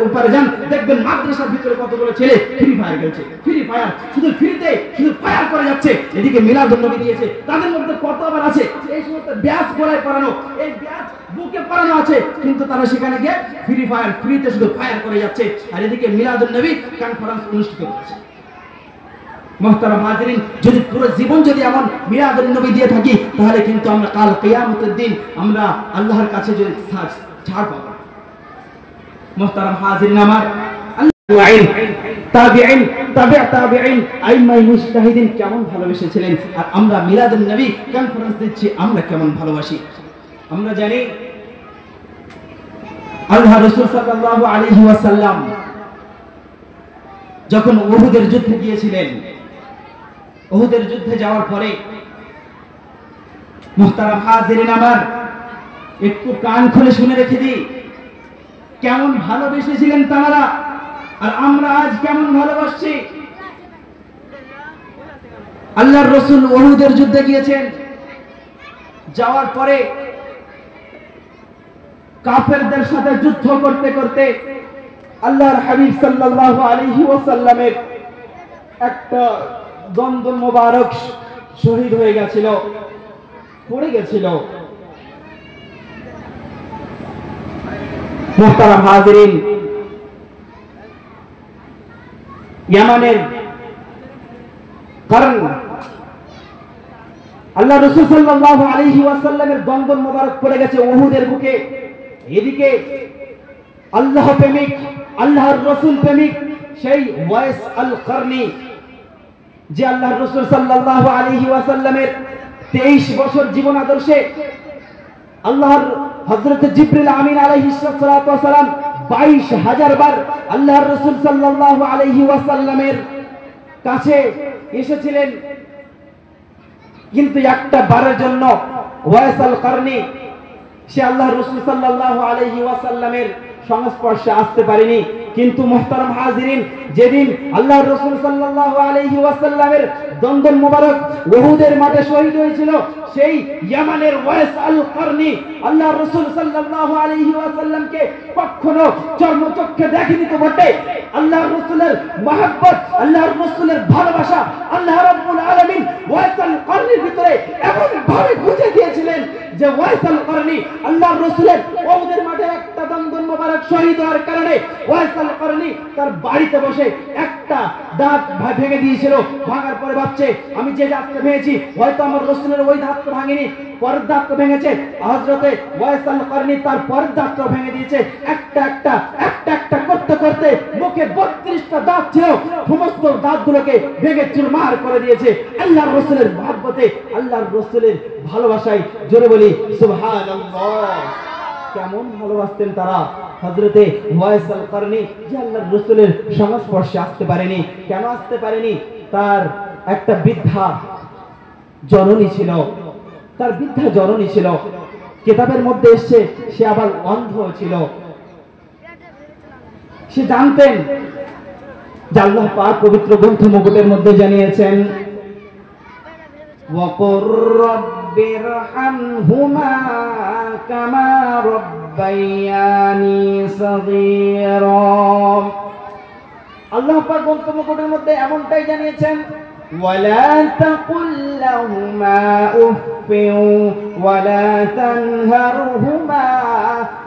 ওপারে যান, দেখবেন মাদ্রাসার ভিতরে কতগুলো ছেলে ফ্রি ফায়ার খেলছে, ফ্রি ফায়ার, শুধু ফ্রিতে শুধু ফায়ার করে যাচ্ছে। এদিকে মিলাদুন নবী দিয়েছে, তাদের মধ্যে কত আবার আছে এই সমস্ত ব্যাস গলায় পরানো, এই ব্যাস বুকে পরানো আছে, কিন্তু তারা সেখানে গিয়ে ফ্রি ফায়ার, ফ্রিতে শুধু ফায়ার করে যাচ্ছে, আর এদিকে মিলাদুন নবী কনফারেন্স অনুষ্ঠিত করছে। মুহতারাম হাজিরিন, যদি পুরো জীবন যদি এমন মিলাদুন নবী দিয়ে থাকি, তাহলে কিন্তু আমরা কাল কিয়ামতের দিন আমরা আল্লাহর কাছে যদি ছাড় পাবো। মুহতারাম হাজিরিন আমার, তাবিঈন, তাবিঈন, আইম্মায়ে মুজতাহিদিন কেমন ভালোবেসেছিলেন, আর আমরা মিলাদুন নবী কনফারেন্স দিচ্ছি, আমরা কেমন ভালোবাসি। আমরা জানি আল্লাহ রাসূল সাল্লাল্লাহু আলাইহি ওয়াসাল্লাম যখন উহুদের যুদ্ধে গিয়েছিলেন, উহুদের যুদ্ধে যাওয়ার পরে মুহতারাম হাজিরিন আমার, একটু কান খুলে শুনে রেখে দিই, কেমন ভালোবেসেছিলেন তারা, আর আমরা আজ কেমন ভালোবাসছি। আল্লাহর রাসূল উহুদের যুদ্ধে গিয়েছেন, যাওয়ার পরে কাফেরদের সাথে যুদ্ধ করতে করতে আল্লাহর হাবিব সাল্লাল্লাহু আলাইহি ওয়াসাল্লামের একটা দ্বন্দ্ব মোবারক শহীদ হয়ে গেছিল, পড়ে গেছিল। মুহতারাম হাজিরিন, ইয়ামানের কারণ আল্লাহ রাসূল সাল্লাল্লাহু আলাইহি ওয়াসাল্লামের দন্দন মোবারক পড়ে গেছে উহুদের বুকে। এদিকে আল্লাহ প্রেমিক, আল্লাহর রাসূল প্রেমিক সেই ওয়াইস আল কারনি, যে আল্লাহর রাসূল সাল্লাল্লাহু আলাইহি ওয়াসাল্লামের 23 বছর জীবন আদর্শে আল্লাহর হযরত জিবরিল আমিন আলাইহিস সালাতু ওয়াস সালাম 22,000 বার আল্লাহর রাসূল সাল্লাল্লাহু আলাইহি ওয়াসাল্লামের কাছে এসেছিলেন, কিন্তু একটা বারের জন্য ওয়াইস আল কারনি সে আল্লাহর রাসূল সাল্লাল্লাহু আলাইহি ওয়াসাল্লামের সংস্পর্শে আসতে পারেনি। কিন্তু মুহতারাম হাজিরিন, যেদিন আল্লাহর রাসূল সাল্লাল্লাহু আলাইহি ওয়াসাল্লামের দন্দন মোবারক উহুদের মাঠে শহীদ হয়েছিল, সেই ইয়ামানের ওয়াইস আল কারনি আল্লাহর রাসূল সাল্লাল্লাহু আলাইহি ওয়াসাল্লামকে কখনো চর্মচক্ষে দেখেনি তো বটে, আল্লাহর রাসূলের মহব্বত, আল্লাহর রাসূলের ভালোবাসা আল্লাহ রাব্বুল আলামিন ওয়াইস আল কারনির ভিতরে এমন ভাবে গুঁজে দিয়েছিলেন যে ওয়াইস আল কারনি আল্লাহর রাসূলের উহুদের মাঠে একটা দন্দন মোবারক শহীদ হওয়ার কারণে ওয়াইস আল কারনি তার বাড়িতে বসে একটা দাঁত ভেঙে দিয়েছিল। ভাঙার পরে ভাবছে, আমি যে দাঁতটা ভেঙেছি হয়তো আমার রাসূলের ওই দাঁতটা ভাঙেনি, পরের দাঁতটা ভেঙেছে। হযরতে ওয়াইস আল কারনি তার পরের দাঁতটা ভেঙে দিয়েছে। একটা একটা করতে করতে মুখে 32টা দাঁত ছিল, সমস্ত দাঁতগুলোকে ভেঙে চুরমার করে দিয়েছে। আল্লাহর রাসূলের মহব্বতে, আল্লাহর রাসূলের ভালোবাসায় জোরে বলি সুবহানাল্লাহ। কেমন ভালোবাসতেন তারা হযরতে ওয়াইস আল কারনি, যে আল্লাহর রাসূলের সংস্পর্শে আসতে পারেনি। কেন আসতে পারেনি? তার একটা বৃদ্ধা জননী ছিল, তার বৃদ্ধা জননী ছিল। কিতাবের মধ্যে এসেছে সে আবার অন্ধ ছিল। সে জানতেন যে আল্লাহ পাক পবিত্র গ্রন্থ মুকুটের মধ্যে জানিয়েছেন, ওয়াকুর রাব্বিরহামহুমা কামা রাব্বায়ানি সাগীরা। আল্লাহ পাক গ্রন্থ মুকুটের মধ্যে এমনটাই জানিয়েছেন, ওয়ালা তাকুল লাহুমা উফফিন ওয়ালা তানহারহুমা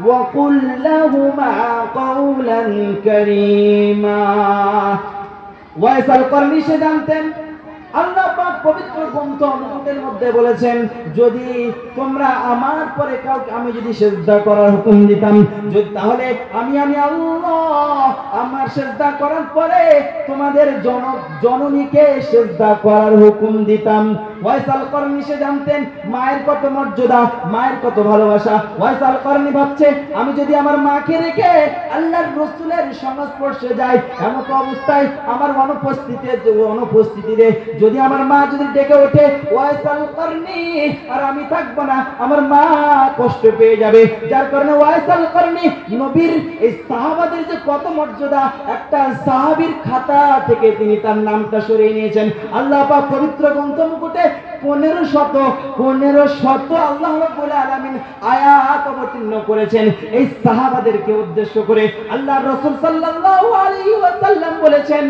ওয়াকুল লাহুমা কাওলান কারীমা। ওয়াইস আল কারনি সে জানতেন আল্লাহ পাক পবিত্র গ্রন্থ মুকুটের মধ্যে বলেছেন, যদি তোমরা আমার পরে কাউকে আমি যদি সিজদা করার হুকুম দিতাম, তাহলে আমি আল্লাহ আমার সিজদা করার পরে তোমাদের জননীকে সিজদা করার হুকুম দিতাম। ওয়াইস আল কারনি সে জানতেন মায়ের কত মর্যাদা, মায়ের কত ভালোবাসা। ওয়াইস আল কারনি ভাবছে, আমি যদি আমার মাকে রেখে আল্লাহর রাসূলের সংস্পর্শে যাই, এমন অবস্থায় আমার অনুপস্থিতিতে যদি আমার মা যদি ডেকে ওঠে, ওয়াইস আল কারনি আর আমি থাকবো না, আমার মা কষ্ট পেয়ে যাবে। যার কারণে ওয়াইস আল কারনি নবীর এই সাহাবাদের যে কত মর্যাদা, একটা সাহাবীর খাতা থেকে তিনি তার নামটা সরিয়ে নিয়েছেন। আল্লাহ পাক পবিত্র গ্রন্থ মুকুটে 1500 আল্লাহ রাব্বুল আলামিন আয়াত অবতীর্ণ করেছেন এই সাহাবাদেরকে উদ্দেশ্য করে। আল্লাহর রাসূল সাল্লাল্লাহু আলাইহি ওয়াসাল্লাম বলেছেন,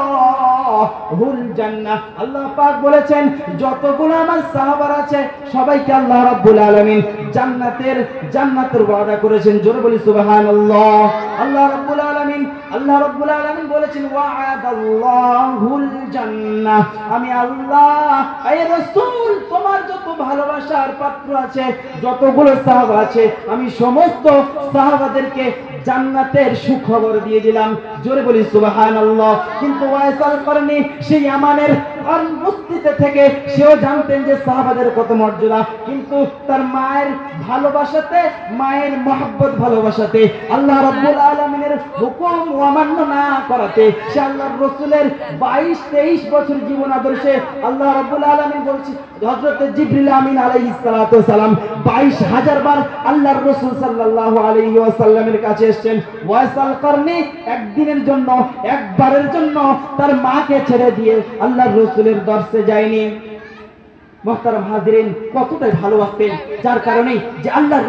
ওয়া'আদাল্লাহুল জান্নাহ। আল্লাহ পাক বলেছেন যতগুলো আমার সাহাবারা আছে সবাইকে আল্লাহ রাব্বুল আলামিন জান্নাতের ওয়াদা করেছেন। জোরে বলি সুবহানাল্লাহ। আল্লাহ রাব্বুল আলামিন বলেছেন, ওয়া'আদাল্লাহুল জান্নাহ। আমি আল্লাহ এই রাসূল তোমার যত ভালোবাসার পাত্র আছে, যতগুলো সাহাবা আছে, আমি সমস্ত সাহাবাদেরকে জান্নাতের সুখবর দিয়ে দিলাম। জোরে বলি সুবহানাল্লাহ। কিন্তু ওয়াইস আল কারনি সেই আমানের বস্তিতে থেকে সেও জানতেন যে সাহাবাদের কত মর্যাদা, কিন্তু তার মায়ের ভালোবাসাতে, মায়ের মহব্বত ভালোবাসাতে, আল্লাহ রাব্বুল আলামিনের হুকুম অমান্য না করাতে, সে আল্লাহর রাসূলের 22-23 বছর জীবন আদর্শে আল্লাহ রাব্বুল আলামিন বলছেন, হযরত জিবরিল আমিন আলাইহিস সালাতু সালাম 22,000 বার আল্লাহর রাসূল সাল্লাল্লাহু আলাইহি ওয়াসাল্লামের কাছে এসেছেন। ওয়াইস আল কারনি একদিনের জন্য, একবারের জন্য তার মাকে ছেড়ে দিয়ে আল্লাহর রাসূলের দরসে যায়নি। মুহতারাম হাজিরিন, কতটাই ভালোবাসতেন, যার কারণে যে আল্লাহর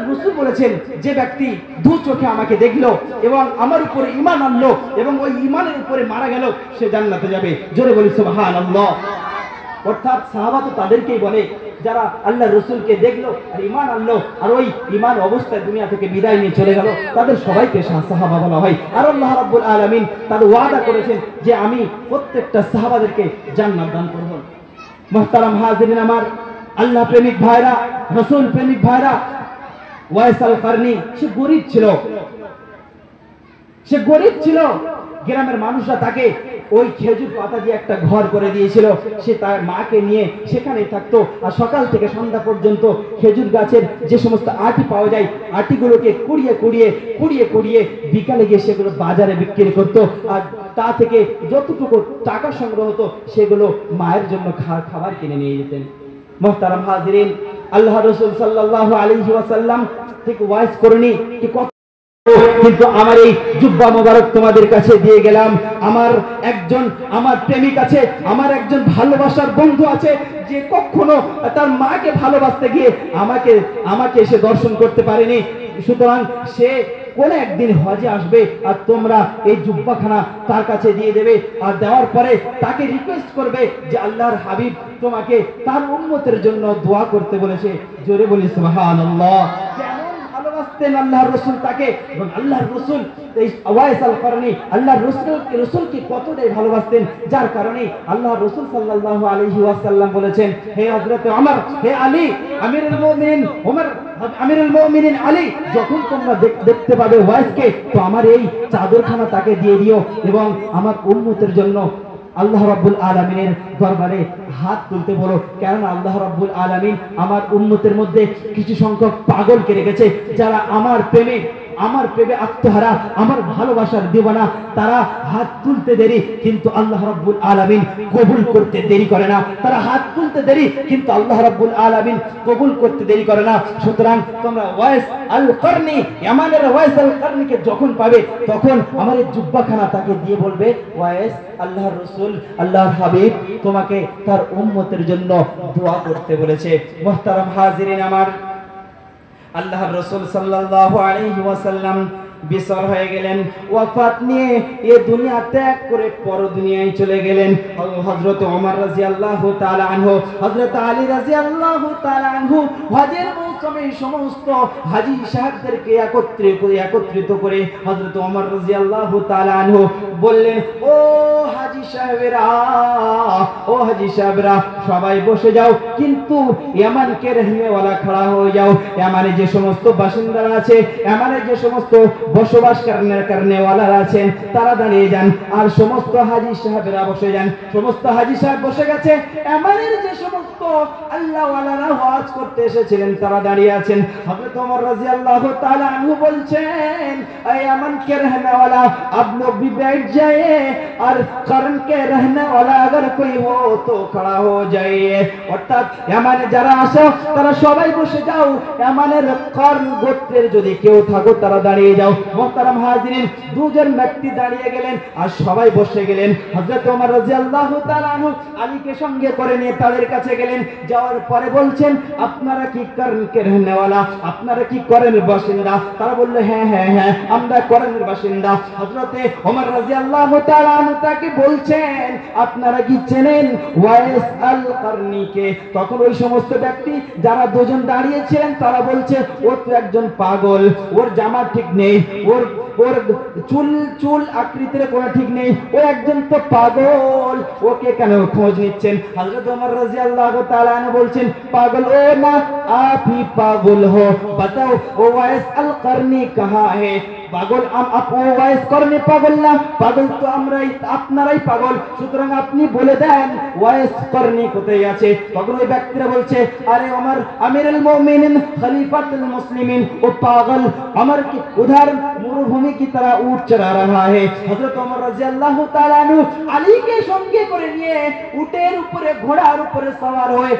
রাসূল বলেছেন, যে ব্যক্তি দু চোখে আমাকে দেখলো এবং আমার উপরে ঈমান আনলো এবং ওই ঈমানের উপরে মারা গেল, সে জান্নাতে যাবে। জোরে বলি সুবহানাল্লাহ। অর্থাৎ সাহাবা তো তাদেরকেই বলে যারা আল্লাহর রাসূলকে দেখলো আর ঈমান আনলো আর ওই ঈমান অবস্থায় দুনিয়া থেকে বিদায় নিয়ে চলে গেল, তাদের সবাইকে সাহাবা বলা হয়। আর আল্লাহ রাব্বুল আলামিন তার ওয়াদা করেছেন যে আমি প্রত্যেকটা সাহাবাদেরকে জান্নাত দান করব। মুহতারাম হাজিরিন আমার, আল্লাহ প্রেমিক ভাইরা, রাসূল প্রেমিক ভাইরা, ওয়াইস আল কারনি সে গরিব ছিল। গ্রামের মানুষরা তাকে ওই খেজুর পাতা দিয়ে একটা ঘর করে দিয়েছিল। সে তার মাকে নিয়ে সেখানেই থাকতো, আর সকাল থেকে সন্ধ্যা পর্যন্ত খেজুর গাছের যে সমস্ত আটি পাওয়া যায় আটিগুলোকে কুড়িয়ে বিকালে গিয়ে সেগুলো বাজারে বিক্রি করতো, আর তা থেকে যতটুকু টাকা সংগ্রহ হতো সেগুলো মায়ের জন্য খাবার কিনে নিয়ে যেতেন। মুহতারাম হাজিরিন, আল্লাহ রাসূল সাল্লাল্লাহু আলাইহি ওয়াসাল্লাম ঠিক ওয়াইজ করেনি কি, কিন্তু আমার এই জুব্বা মোবারক তোমাদের কাছে দিয়ে গেলাম। আমার প্রেমিক আছে, আমার একজন ভালোবাসার বন্ধু আছে, যে কখনো তার মাকে ভালোবাসতে গিয়ে আমাকে এসে দর্শন করতে পারেনি। সুতরাং সে কোন একদিন হজে আসবে, আর তোমরা এই জুব্বাখানা তার কাছে দিয়ে দেবে, আর দেওয়ার পরে তাকে রিকোয়েস্ট করবে যে আল্লাহর হাবিব তোমাকে তার উম্মতের জন্য দোয়া করতে বলেছে। জোরে বলি সুবহানাল্লাহ। আল্লাহর রাসূল তাকে, এবং আল্লাহর রাসূল এই ওয়াইস আল কারনি আল্লাহর রাসূলকে কতটাই ভালোবাসতেন, যার কারণে আল্লাহর রাসূল সাল্লাল্লাহু আলাইহি ওয়াসাল্লাম বলেছেন, হে হযরত ওমর, হে আলী, আমিরুল মুমিনিন আলী, যখন তোমরা দেখতে পাবে ওয়াইসকে, তো আমার এই চাদরখানা তাকে দিয়ে দিও, এবং আমার উম্মতের জন্য আল্লাহ রাব্বুল আলামিনের দরবারে হাত তুলতে বলো। কারণ আল্লাহ রাব্বুল আলামিন আমার উম্মতের মধ্যে কিছু সংখ্যক পাগলকে রেখেছে, যারা আমার প্রেমে আত্মহারা, আমার ভালোবাসার দিওয়ানা। তারা হাত তুলতে দেরি, কিন্তু আল্লাহ রাব্বুল আলামিন কবুল করতে দেরি করে না। তারা হাত তুলতে দেরি, কিন্তু আল্লাহ রাব্বুল আলামিন কবুল করতে দেরি করে না। সুতরাং তোমরা ওয়াইস আল কারনি, ইয়ামানের ওয়াইস আল কারনিকে যখন পাবে, তখন আমার এই জুব্বাখানা তাকে দিয়ে বলবে, ওয়াইস, আল্লাহর রাসূল, আল্লাহর হাবিব তোমাকে তার উম্মতের জন্য দোয়া করতে বলেছে। মুহতারাম হাজিরিন আমার, আল্লাহর রাসূল সাল্লাল্লাহু আলাইহি ওয়াসাল্লাম বিসর হয়ে গেলেন, ওয়াফাত নিয়ে এই দুনিয়া ত্যাগ করে পর দুনিয়ায় চলে গেলেন। হযরত ওমর রাদিয়াল্লাহু তাআলা আনহু, হযরত আলী রাদিয়াল্লাহু তাআলা আনহু হজের মৌসুমে সমস্ত হাজী সাহেবদেরকে একত্রিত করে হযরত ওমর রাদিয়াল্লাহু তাআলা আনহু বললেন, ও হাজী সাহেবরা, সবাই বসে যাও, কিন্তু ইয়ামানকে রহনেওয়ালা খড়া হয়ে যাও। ইয়ামানে যে সমস্ত বাসিন্দারা আছে, ইয়ামানে যে সমস্ত বসবাস করনেওয়ালারা আছেন, তারা দাঁড়িয়ে যান, আর সমস্ত হাজী সাহেবরা বসে যান। সমস্ত হাজী সাহেব বসে গেছে, ইয়ামানের যে সমস্ত আল্লাহওয়ালারা হজ করতে এসেছিলেন তারা দাঁড়িয়ে আছেন। হযরত ওমর রাদিয়াল্লাহু তাআলা আনহু বলছেন, ইয়ামান কে রহনেওয়ালা আপ লোগ ভি बैठ जाइए, और करन के रहने वाला अगर कोई हो तो खड़ा हो जाइए। অর্থাৎ ইয়ামানে যারা আসো তারা সবাই বসে যাও, ইয়ামানের কর্ন গোত্রের যদি কেউ থাকো তারা দাঁড়িয়ে যাও। মুহতারাম হাজিরিন, দুজন ব্যক্তি দাঁড়িয়ে গেলেন আর সবাই বসে গেলেন। হযরত ওমর রাদিয়াল্লাহু তাআলা আনহু আলীকে সঙ্গে করে নিয়ে তাদের কাছে গেলেন। যাওয়ার পরে বলছেন, আপনারা কি করনকে রহনেওয়ালা, আপনারা কি করেনের বাসিন্দা? তারা বলল, হ্যাঁ আমরা করেনের বাসিন্দা। হযরতে ওমর রাদিয়াল্লাহু তাআলা আনহু তাকে বলছেন, আপনারা কি চেনেন ওয়াইস আল কারনিকে? তখন ওই সমস্ত ব্যক্তি যারা দুজন দাঁড়িয়েছিলেন তারা বলছে, ও তো একজন পাগল, ওর জামা ঠিক নেই, ওর চুল আকৃতির কোনো ঠিক নেই, ও একজন তো পাগল, ওকে কেন খোঁজ নিচ্ছেন? হযরত ওমর রাদিয়াল্লাহু তাআলা আনহু বলছেন, পাগল ও না, आप ही पागल हो, बताओ वो ওয়াইস আল কারনি कहाँ है? পাগল ওয়াইস কারনি পাগল না, পাগল তো আমরাই, আপনারাই পাগল। সুতরাং আপনি বলে দেন ওয়াইস কারনি কোথায় আছে? তখন ওই ব্যক্তিরা বলছে, আরে ওমর আমিরুল মুমিনিন খলিফাতুল মুসলিমিন, ও পাগল अमर की उधर मरुभूमि की तरह ऊंट चढ़ा रहा है। हजरत उमर রাদিয়াল্লাহু তাআলা আনহু আলীকে সঙ্গে করে নিয়ে উটের উপরে, ঘোড়ার উপরে সওয়ার হয়ে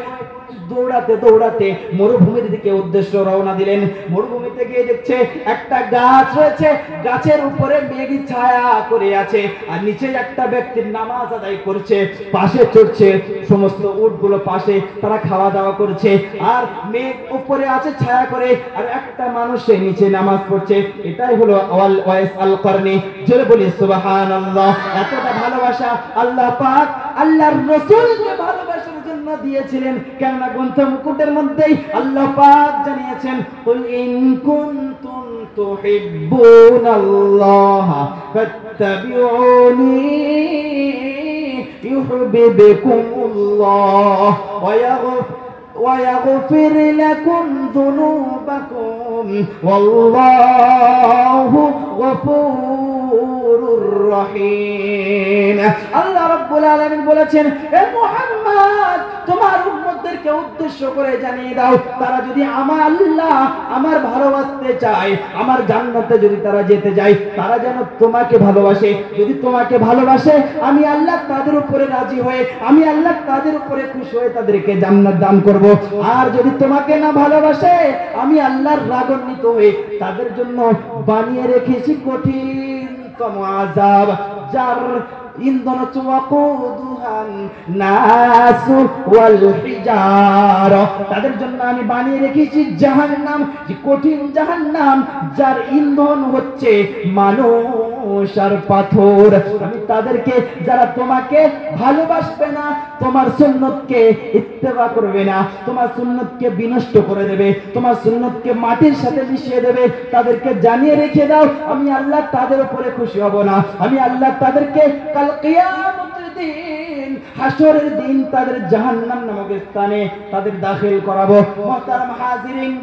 দৌড়াতে মরুভূমির দিকে উদ্দেশ্য রওনা দিলেন। মরুভূমিতে গিয়ে দেখছে একটা গাছ রয়েছে, গাছের উপরে মেঘি ছায়া করে আছে, আর নিচে একটা ব্যক্তি নামাজ আদায় করছে, পাশে চড়ছে সমস্ত উটগুলো, পাশে তারা খাওয়া দাওয়া করছে, আর মেঘ উপরে আছে ছায়া করে, আর একটা মানুষ নিচে নামাজ পড়ছে। এটাই হলো ওয়াইস আল কারনি। জোরে বলি সুবহানাল্লাহ। এতটা ভালোবাসা আল্লাহ পাক আল্লাহর রাসূলকে ভালোবাসার জন্য দিয়েছিলেন। কেননা গ্রন্থ মুকুটের মধ্যেই আল্লাহ পাক জানিয়েছেন, কুল ইন কুনতুম তুহিব্বুনাল্লাহ ফাত্তাবিউনি ইউহিব্বুকুমুল্লাহ ويغفر لكم ذنوبكم والله غفور রহিম। আল্লাহ রাব্বুল আলামিন বলেছেন, হে মুহাম্মদ তোমার উম্মতদেরকে উদ্দেশ্য করে জানিয়ে দাও, তারা যদি আমার আল্লাহ আমার ভালোবাসতে চায়, আমার জান্নাতে যদি তারা যেতে যায়, তারা যেন তোমাকে ভালোবাসে। যদি তোমাকে ভালোবাসে, আমি আল্লাহ তাদের উপরে রাজি হয়ে, আমি আল্লাহ তাদের উপরে খুশি হয়ে তাদেরকে জান্নাত দান করব। আর যদি তোমাকে না ভালোবাসে, আমি আল্লাহর রাগান্বিত হয়ে তাদের জন্য বানিয়ে রেখেছি কঠিনতম আযাব, যার ইন্ধন ওয়াকুদুহান নাসু ওয়াল হিজার। তাদের জন্য আমি বানিয়ে রেখেছি জাহান্নাম, যে কঠিন জাহান্নাম, যার ইন্ধন হচ্ছে মানুষ আর পাথর। আমি তাদেরকে, যারা তোমাকে ভালোবাসবে না, তোমার সুন্নতকে ইত্তেবা করবে না, তোমার সুন্নতকে বিনষ্ট করে দেবে, তোমার সুন্নতকে মাটির সাথে মিশিয়ে দেবে, তাদেরকে জানিয়ে রেখে দাও, আমি আল্লাহ তাদের উপরে খুশি হব না। আমি আল্লাহ তাদেরকে কাল কিয়ামতের দিন, হাসরের দিন তাদের জাহান্নাম নামক স্থানে তাদের দাখিল করাবো। মুহতারাম হাজিরিন,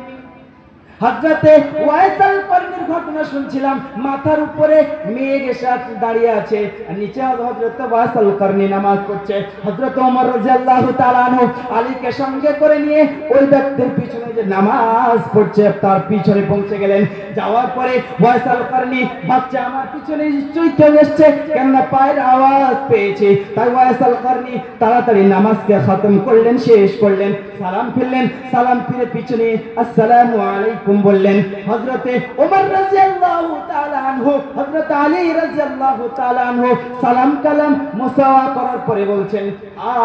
হযরতে ওয়াইসাল কর্ণীর ঘটনা শুনছিলাম। মাথার উপরে মেঘ এসে দাঁড়িয়ে আছে, আর নিচে হযরতে ওয়াইসাল কর্ণী নামাজ পড়ছে। হযরত ওমর রাদিয়াল্লাহু তাআলা আনহু আলীকে সঙ্গে করে নিয়ে ওই ব্যক্তির পিছনে যে নামাজ পড়ছে তার পিছনে পৌঁছে গেলেন। যাওয়ার পরে ওয়াইসাল কর্ণী ভাবছে আমার পিছনে নিশ্চয়ই কেউ এসেছে, কেননা পায়ের আওয়াজ পেয়েছে। তাই ওয়াইসাল কর্ণী তাড়াতাড়ি নামাজকে খতম করলেন, শেষ করলেন, সালাম ফিরলেন। সালাম ফিরে পিছনে আসসালামু আলাইকুম বললেন। হযরতে ওমর রাদিয়াল্লাহু তাআলা আনহু, হযরত আলী রাদিয়াল্লাহু তাআলা আনহু সালাম কালাম মুসাওয়া করার পরে বলছেন,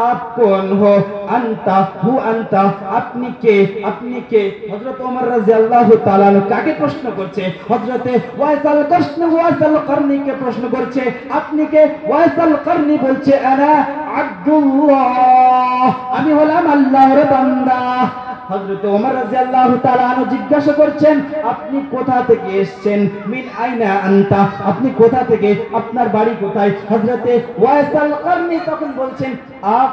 আপ কোন হো? আনতা হু আনতা, আপনি কে, আপনি কে? হযরত ওমর রাদিয়াল্লাহু তাআলা আনহু কাকে প্রশ্ন করছে? হযরতে ওয়াইসাল কর্ণীকে প্রশ্ন করছে, আপনি কে? ওয়াইসাল কর্ণী বলছে, আনা আব্দুল্লাহ, আমি হলাম আল্লাহর বান্দা। হযরতে ওমর রাদিয়াল্লাহু তাআলা আনহু জিজ্ঞাসা করছেন, আপনি কোথা থেকে এসেছেন? মিন আইনা আনতা, আপনি কোথা থেকে, আপনার বাড়ি কোথায়? হযরতে ওয়াইসাল কর্ণী তখন বলছেন, আপ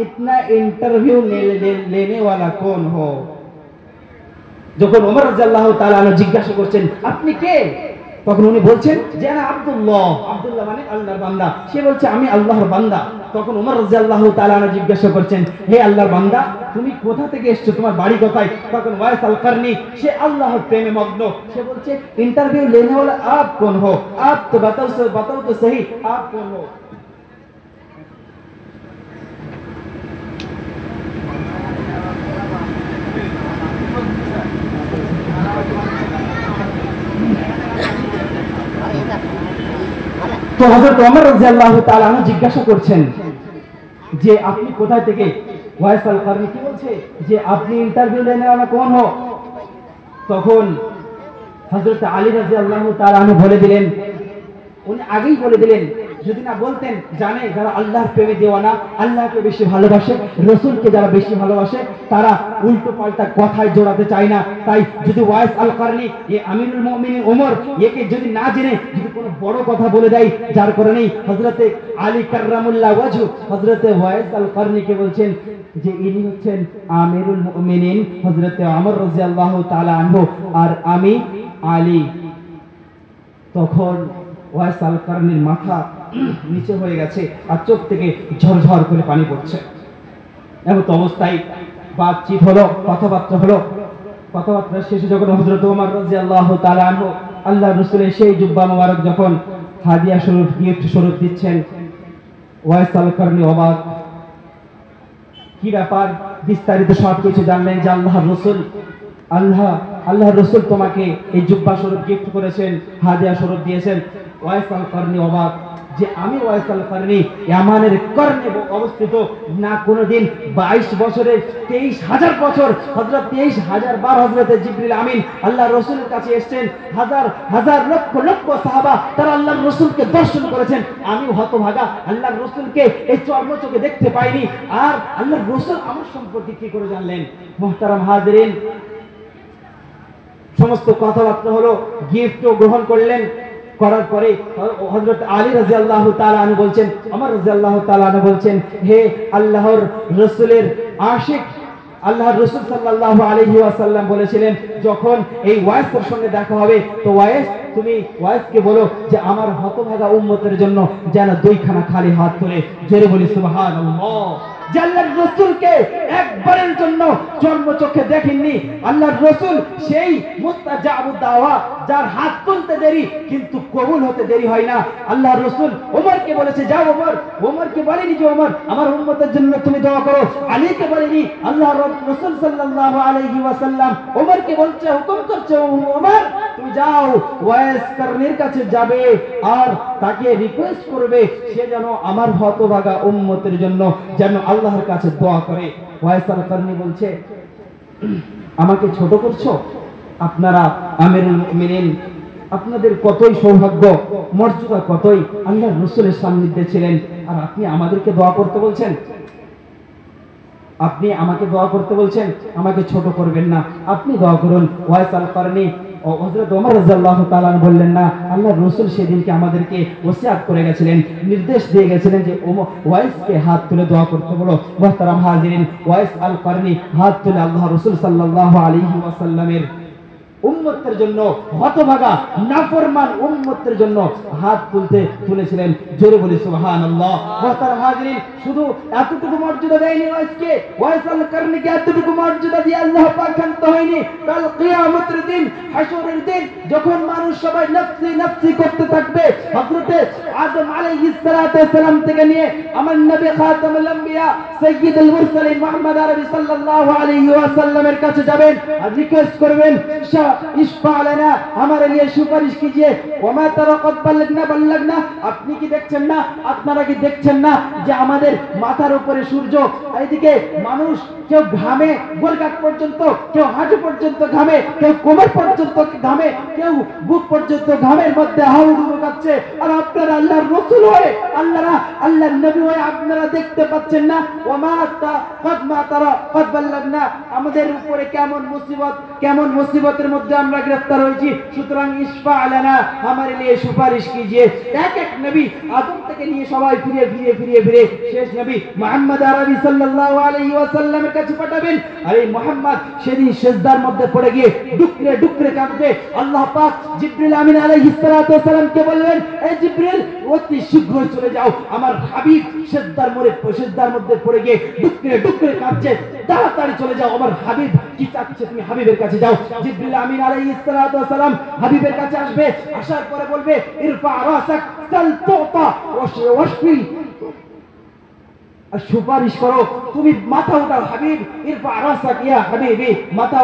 ইতনা ইন্টারভিউ লেনে ওয়ালা কোন হো? যখন ওমর রাদিয়াল্লাহু তাআলা আনহু জিজ্ঞাসা করছেন আপনি কে, তখন উনি বলছেন যে না আব্দুল্লাহ, আব্দুল্লাহ মানে আল্লাহর বান্দা। সে বলছে আমি আল্লাহর বান্দা। তখন ওমর রাদিয়াল্লাহু তাআলা আনহু জিজ্ঞাসা করছেন, হে আল্লাহর বান্দা, তুমি কোথা থেকে এসেছো, তোমার বাড়ি কোথায়? তখন ওয়াইসাল কর্ণী, সে আল্লাহর প্রেমে মগ্ন, সে বলছে ইন্টারভিউ লেনে वाला आप कौन हो? आप तो बताओ तो सही, आप कौन हो? তো হযরত ওমর রাদিয়াল্লাহু তাআলা আনহু জিজ্ঞাসা করছেন যে আপনি কোথায় থেকে? ওয়াইসাল কর্ণী কি বলছে যে আপনি ইন্টারভিউ লেনে वाला कौन हो? তখন হযরত আলী রাদিয়াল্লাহু তাআলা আনহু বলে দিলেন, উনি আগেই বলে দিলেন, যদি না বলতেন, জানে যারা আল্লাহর প্রেমে দেওয়ানা, আল্লাহকে বেশি ভালোবাসে, রাসূলকে যারা বেশি ভালোবাসে, তারা উল্টো পাল্টা কথায় জড়াতে চায় না। তাই যদি ওয়াইসাল কর্ণী, এই আমিরুল মুমিনিন ওমর, একে যদি না জেনে যদি কোনো বড় কথা বলে দেয়, যার কারণে হযরতে আলী কাররামুল্লাহ ওয়াজহু হযরতে ওয়াইসাল কর্ণীকে বলছেন যে ইনি হচ্ছেন আমিরুল মুমিনিন হযরতে ওমর রাদিয়াল্লাহু তাআলা আনহু, আর আমি আলী। তখন ওয়াইসাল কর্ণীর মাথা নিচে হয়ে গেছে আর চোখ থেকে ঝরঝর করে পানি পড়ছে। এমন অবস্থায় বাতচিত হলো, কথাবার্তা হলো। কথাবার্তা শেষে যখন হযরত ওমর রাদিয়াল্লাহু তাআলা আনহু আল্লাহর রাসূলের সেই জুব্বা মোবারক যখন হাদিয়া স্বরূপ, গিফট স্বরূপ দিচ্ছেন, ওয়াইসাল কর্ণী অবাক। কি ব্যাপার? বিস্তারিত সবকিছু জানলেন যে আল্লাহর রাসূল, আল্লাহর রাসূল তোমাকে এই জুব্বা স্বরূপ গিফট করেছেন, হাদিয়া স্বরূপ দিয়েছেন। ওয়াইসাল কর্ণী অবাক যে আমি ওয়াইসাল কর্ণী ইয়ামানের কর্ণে অবস্থিত, না কোনোদিন 22 বছরের 23,000 বছর হযরত 23,000 বার হযরতে জিবরিল আমিন আল্লাহর রাসূলের কাছে এসেছেন, হাজার হাজার লক্ষ লক্ষ সাহাবা তারা আল্লাহর রাসূলকে দর্শন করেছেন। আমি হতভাগা, আল্লাহর রাসূলকে এই চর্মচোখে দেখতে পাইনি, আর আল্লাহর রাসূল আমার সম্পর্কে কি করে জানলেন? মুহতারাম হাজিরিন, সমস্ত কথাবার্তা হলো, গিফটও গ্রহণ করলেন। করার পরে হযরত আলী রাদিয়াল্লাহু তাআলা আনহু বলছেন, ওমর রাদিয়াল্লাহু তাআলা আনহু বলছেন, হে আল্লাহর রাসূলের আশিক, আল্লাহর রাসূল সাল্লাল্লাহু আলাইহি ওয়াসাল্লাম বলেছিলেন যখন এই ওয়াইসের সঙ্গে দেখা হবে, তো ওয়াইস তুমি ওয়াইসকে বলো যে আমার হতভাগা উম্মতের জন্য যেন দুইখানা খালি হাত তুলে জোরে বলি সুবহানাল্লাহ। যে আল্লাহর রাসূলকে একবারের জন্য জন্ম চোখে দেখেননি, আল্লাহর রাসূল সেই মুস্তাজাবুদ দাওয়া, যার হাত তুলতে দেরি কিন্তু কবুল হতে দেরি হয় না। আল্লাহর রাসূল ওমরকে বলেছে, যাও ওমর। ওমরকে বলেনি যে ওমর আমার উম্মতের জন্য তুমি দোয়া করো, আলীকে বলেনি। আল্লাহর রাসূল সাল্লাল্লাহু আলাইহি ওয়াসাল্লাম ওমরকে বলছে, হুকুম করছে, ওমর তুমি যাও ওয়াইস কারনির কাছে যাবে আর তাকে রিকোয়েস্ট করবে সে যেন আমার হতভাগা উম্মতের জন্য যেন আল্লাহর কাছে দোয়া করে। ওয়াইস আল কারনি বলছে, আমাকে ছোট করছো? আপনারা আমিরুল মুমিনিন, আপনাদের কতই সৌভাগ্য, মর্যাদা কতই, আল্লাহর রাসূলের সান্নিধ্যে ছিলেন আর আপনি আমাদেরকে দোয়া করতে বলছেন, আপনি আমাকে দোয়া করতে বলছেন, আমাকে ছোট করবেন না, আপনি দোয়া করুন। ওয়াইস আল কারনি ও হযরত ওমর রাদিয়াল্লাহু তাআলা বললেন, না, আল্লাহর রাসূল সেদিনকে আমাদেরকে ওসিয়াত করে গেছিলেন, নির্দেশ দিয়ে গেছিলেন যে ওয়াইসকে হাত তুলে দোয়া করতে বলো। মুহতারাম হাজিরিন, ওয়াইস আল কারনি হাত তুলে আল্লাহর রাসূল সাল্লাল্লাহু আলাইহি ওয়াসাল্লামের উম্মতের জন্য, হতভাগা নাফরমান উম্মতের জন্য হাত তুলেছিলেন জোরে বলি সুবহানাল্লাহ। মুহতারাম হাজিরিন, শুধু এতটুকু মর্যাদা দেয়নি ওয়াইসকে, ওয়াইস আল কারনিকে এতটুকু মর্যাদা দিয়ে আল্লাহ পাক ক্ষান্ত হয়নি। কাল কিয়ামতের দিন, হাশরের দিন, যখন মানুষ সবাই নফসি নফসি করতে থাকবে, হযরতে আদম আলাইহিস সালাতু ওয়াস সালাম থেকে নিয়ে আমার নবী খাতামুল আম্বিয়া সাইয়্যিদুল মুরসালিন মুহাম্মদ আরবি সাল্লাল্লাহু আলাইহি ওয়াসাল্লামের কাছে যাবেন আর রিকোয়েস্ট করবেন, ইশফা লানা, हमारे लिए সুপারিশ कीजिए। ওমা তারা কদ বাল্লাগনা, আপনি কি দেখছেন না, আপনারা কি দেখছেন না যে আমাদের মাথার উপরে সূর্য, এইদিকে মানুষ কেউ ঘামে গোলগাট পর্যন্ত, কেউ হাঁটু পর্যন্ত ঘামে, কেউ কোমর পর্যন্ত ঘামে, কেউ বুক পর্যন্ত ঘামের মধ্যে হাউডুবু খাচ্ছে, আর আপনারা আল্লাহর রাসূল হয়ে, আল্লাহর নবী হয়ে আপনারা দেখতে পাচ্ছেন না। ওমা তারা কদ বাল্লাগনা, আমাদের উপরে কেমন মুসিবতের মধ্যে আমরা গ্রেফতার হয়েছি, সুতরাং ইশফা লানা, हमारे लिए সুপারিশ कीजिए। এক এক নবী আদম থেকে নিয়ে সবাই ফিরে শেষ নবী মুহাম্মদ আরবি সাল্লাল্লাহু আলাইহি ওয়াসাল্লামের কাছে পাঠাবেন। আর এই মুহাম্মদ সেদিন সিজদার মধ্যে পড়ে গিয়ে ডুকরে কাঁদবে। আল্লাহ পাক জিবরিল আমিন আলাইহিস সালাতু ওয়াস সালামকে বললেন, এই জিবরিল অতি শীঘ্রই চলে যাও, আমার হাবিব সিজদার মধ্যে পড়ে গিয়ে ডুকরে কাঁদছে, তাড়াতাড়ি চলে যাও, আমার হাবিব কি চাচ্ছে, তুমি হাবিবের কাছে যাও। জিবরিল আমিন আলাইহিস সালাতু ওয়াস সালাম হাবিবের কাছে আসবে, আসার পরে বলবে, ইরফা রাসাক সাল তুতা ওয়াশফি, সুপারিশ করো, তুমি মাথা উঠাও হাবিব, ইরফা রাসাক ইয়া হাবিবি, মাথা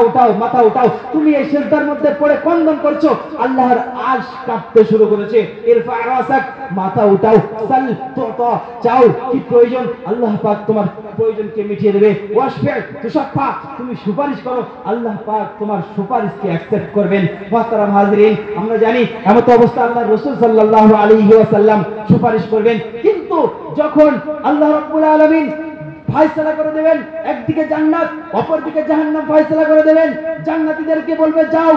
উঠাও, তুমি এই সিজদার মধ্যে পড়ে কন্দন করছো, আল্লাহর আরশ কাঁপতে শুরু করেছে, ইরফা রাসাক, মাথা উঠাও, সাল তুতা, চাও কি প্রয়োজন, আল্লাহ পাক তোমার প্রয়োজনকে মিটিয়ে দেবে, ওয়াশফি তুশাফা, তুমি সুপারিশ করো, আল্লাহ পাক তোমার সুপারিশকে অ্যাকসেপ্ট করবেন। মুহতারাম হাজিরিন, আমরা জানি এমন অবস্থা আল্লাহর রাসূল সাল্লাল্লাহু আলাইহি ওয়াসাল্লাম সুপারিশ করবেন, কিন্তু যখন আল্লাহ রাব্বুল আলামিন ফয়সালা করে দেবেন, একদিকে জান্নাত অপরদিকে জাহান্নাম ফয়সালা করে দেবেন, জান্নাতীদেরকে বলবে যাও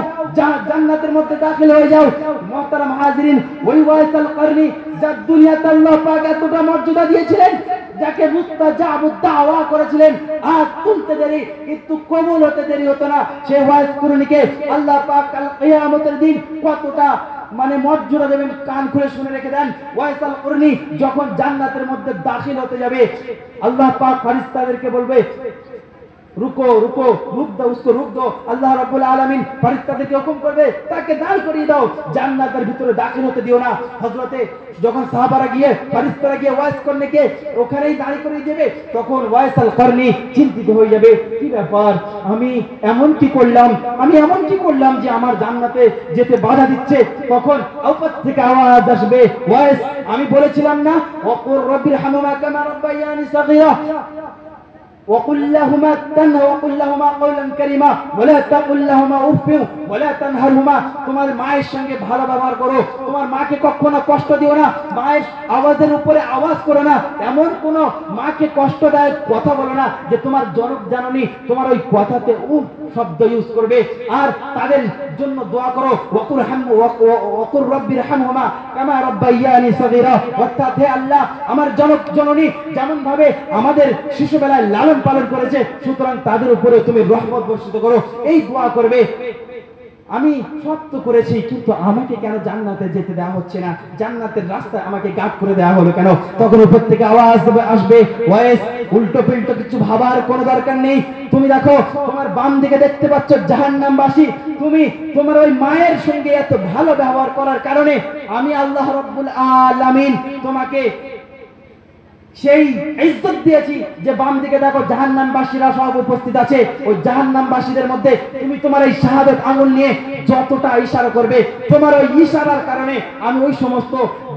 জান্নাতের মধ্যে দাখিল হয়ে যাও। মুহতারাম হাজিরিন, ওই ওয়াইস আল কারনি যার দুনিয়াতে আল্লাহ পাক এতটা মর্যাদা দিয়েছিলেন, যাকে মুস্তাজাবুদ দাওয়া করেছিলেন, হাত তুলতে দেরি কিন্তু কবুল হতে দেরি হতো না, সেই ওয়াইস কারনিকে আল্লাহ পাক কাল কিয়ামতের দিন কতটা মর্যাদা দেবেন, কান খুলে শুনে রেখে দেন। ওয়াইস আল কারনি যখন জান্নাতের মধ্যে দাখিল হতে যাবে, আল্লাহ পাক ফেরেশতাদেরকে বলবে, रुको रुक दो। আল্লাহ রাব্বুল আলামিন ফেরেশতাদেরকে হুকুম করবে, তাকে দাঁড় করিয়ে দাও, জান্নাতের ভিতরে দাখিল হতে দিও না। হযরতে যখন সাহাবারা গিয়ে ফেরেশতারা গিয়ে ওয়াজ করতে গিয়ে ওখানেই দাঁড় করিয়ে দেবে, তখন ওয়াইস আল কারনি চিন্তিত হয়ে যাবে, কি ব্যাপার, আমি এমন কি করলাম যে আমার জান্নাতে যেতে বাধা দিচ্ছে। তখন উপর থেকে আওয়াজ আসবে, ওয়াইস আমি বলেছিলাম না, ওয়াকুর রাব্বিরহামহুমা কামা রাব্বায়ানি সাগীরা, وقل لهما قولا كريما ولا تقل لهما اف ولا تنهرهما, তোমার মায়ের সঙ্গে ভালো ব্যবহার করো, তোমার মাকে কখনো কষ্ট দিও না, মায়ের আওয়াজের উপরে আওয়াজ করো না, এমন কোন মাকে কষ্টদায়ক কথা বলো না যে তোমার জনক জাননী তোমার ওই কথাতে উফ শব্দ ইউজ করবে, আর তাদের জন্য দোয়া করো ওয়াকুর রব্বির হামহুমা কামা রাব্বায়ানি সগীরা, অর্থাৎ হে আল্লাহ আমার জনক জননী যেমন ভাবে আমাদের শিশুবেলায় লালন পালন করেছে, সুতরাং তাদের উপরে তুমি রহমত বর্ষিত করো। এই দোয়া করবে। আমি সব তো করেছি, কিন্তু আমাকে কেন জান্নাতে যেতে দেওয়া হচ্ছে না? জান্নাতের রাস্তায় আমাকে গার্ড করে দেওয়া হলো কেন? তখন উপর থেকে আওয়াজ আসবে, ওয়াইস উল্টো পিল্টো কিছু ভাবার কোনো দরকার নেই। তুমি দেখো তোমার বাম দিকে দেখতে পাচ্ছ জাহান্নামবাসী, তুমি তোমার ওই মায়ের সঙ্গে এত ভালো ব্যবহার করার কারণে আমি আল্লাহ রাব্বুল আলামিন তোমাকে সেই ইজ্জত দিয়েছি যে বাম দিকে দেখো জাহান্নামবাসীরা সব উপস্থিত আছে। ওই জাহান্নামবাসীদের মধ্যে তুমি তোমার এই শাহাদাত আঙ্গুল নিয়ে যতটা ইশারা করবে, তোমার ওই ইশারার কারণে আমি ওই সমস্ত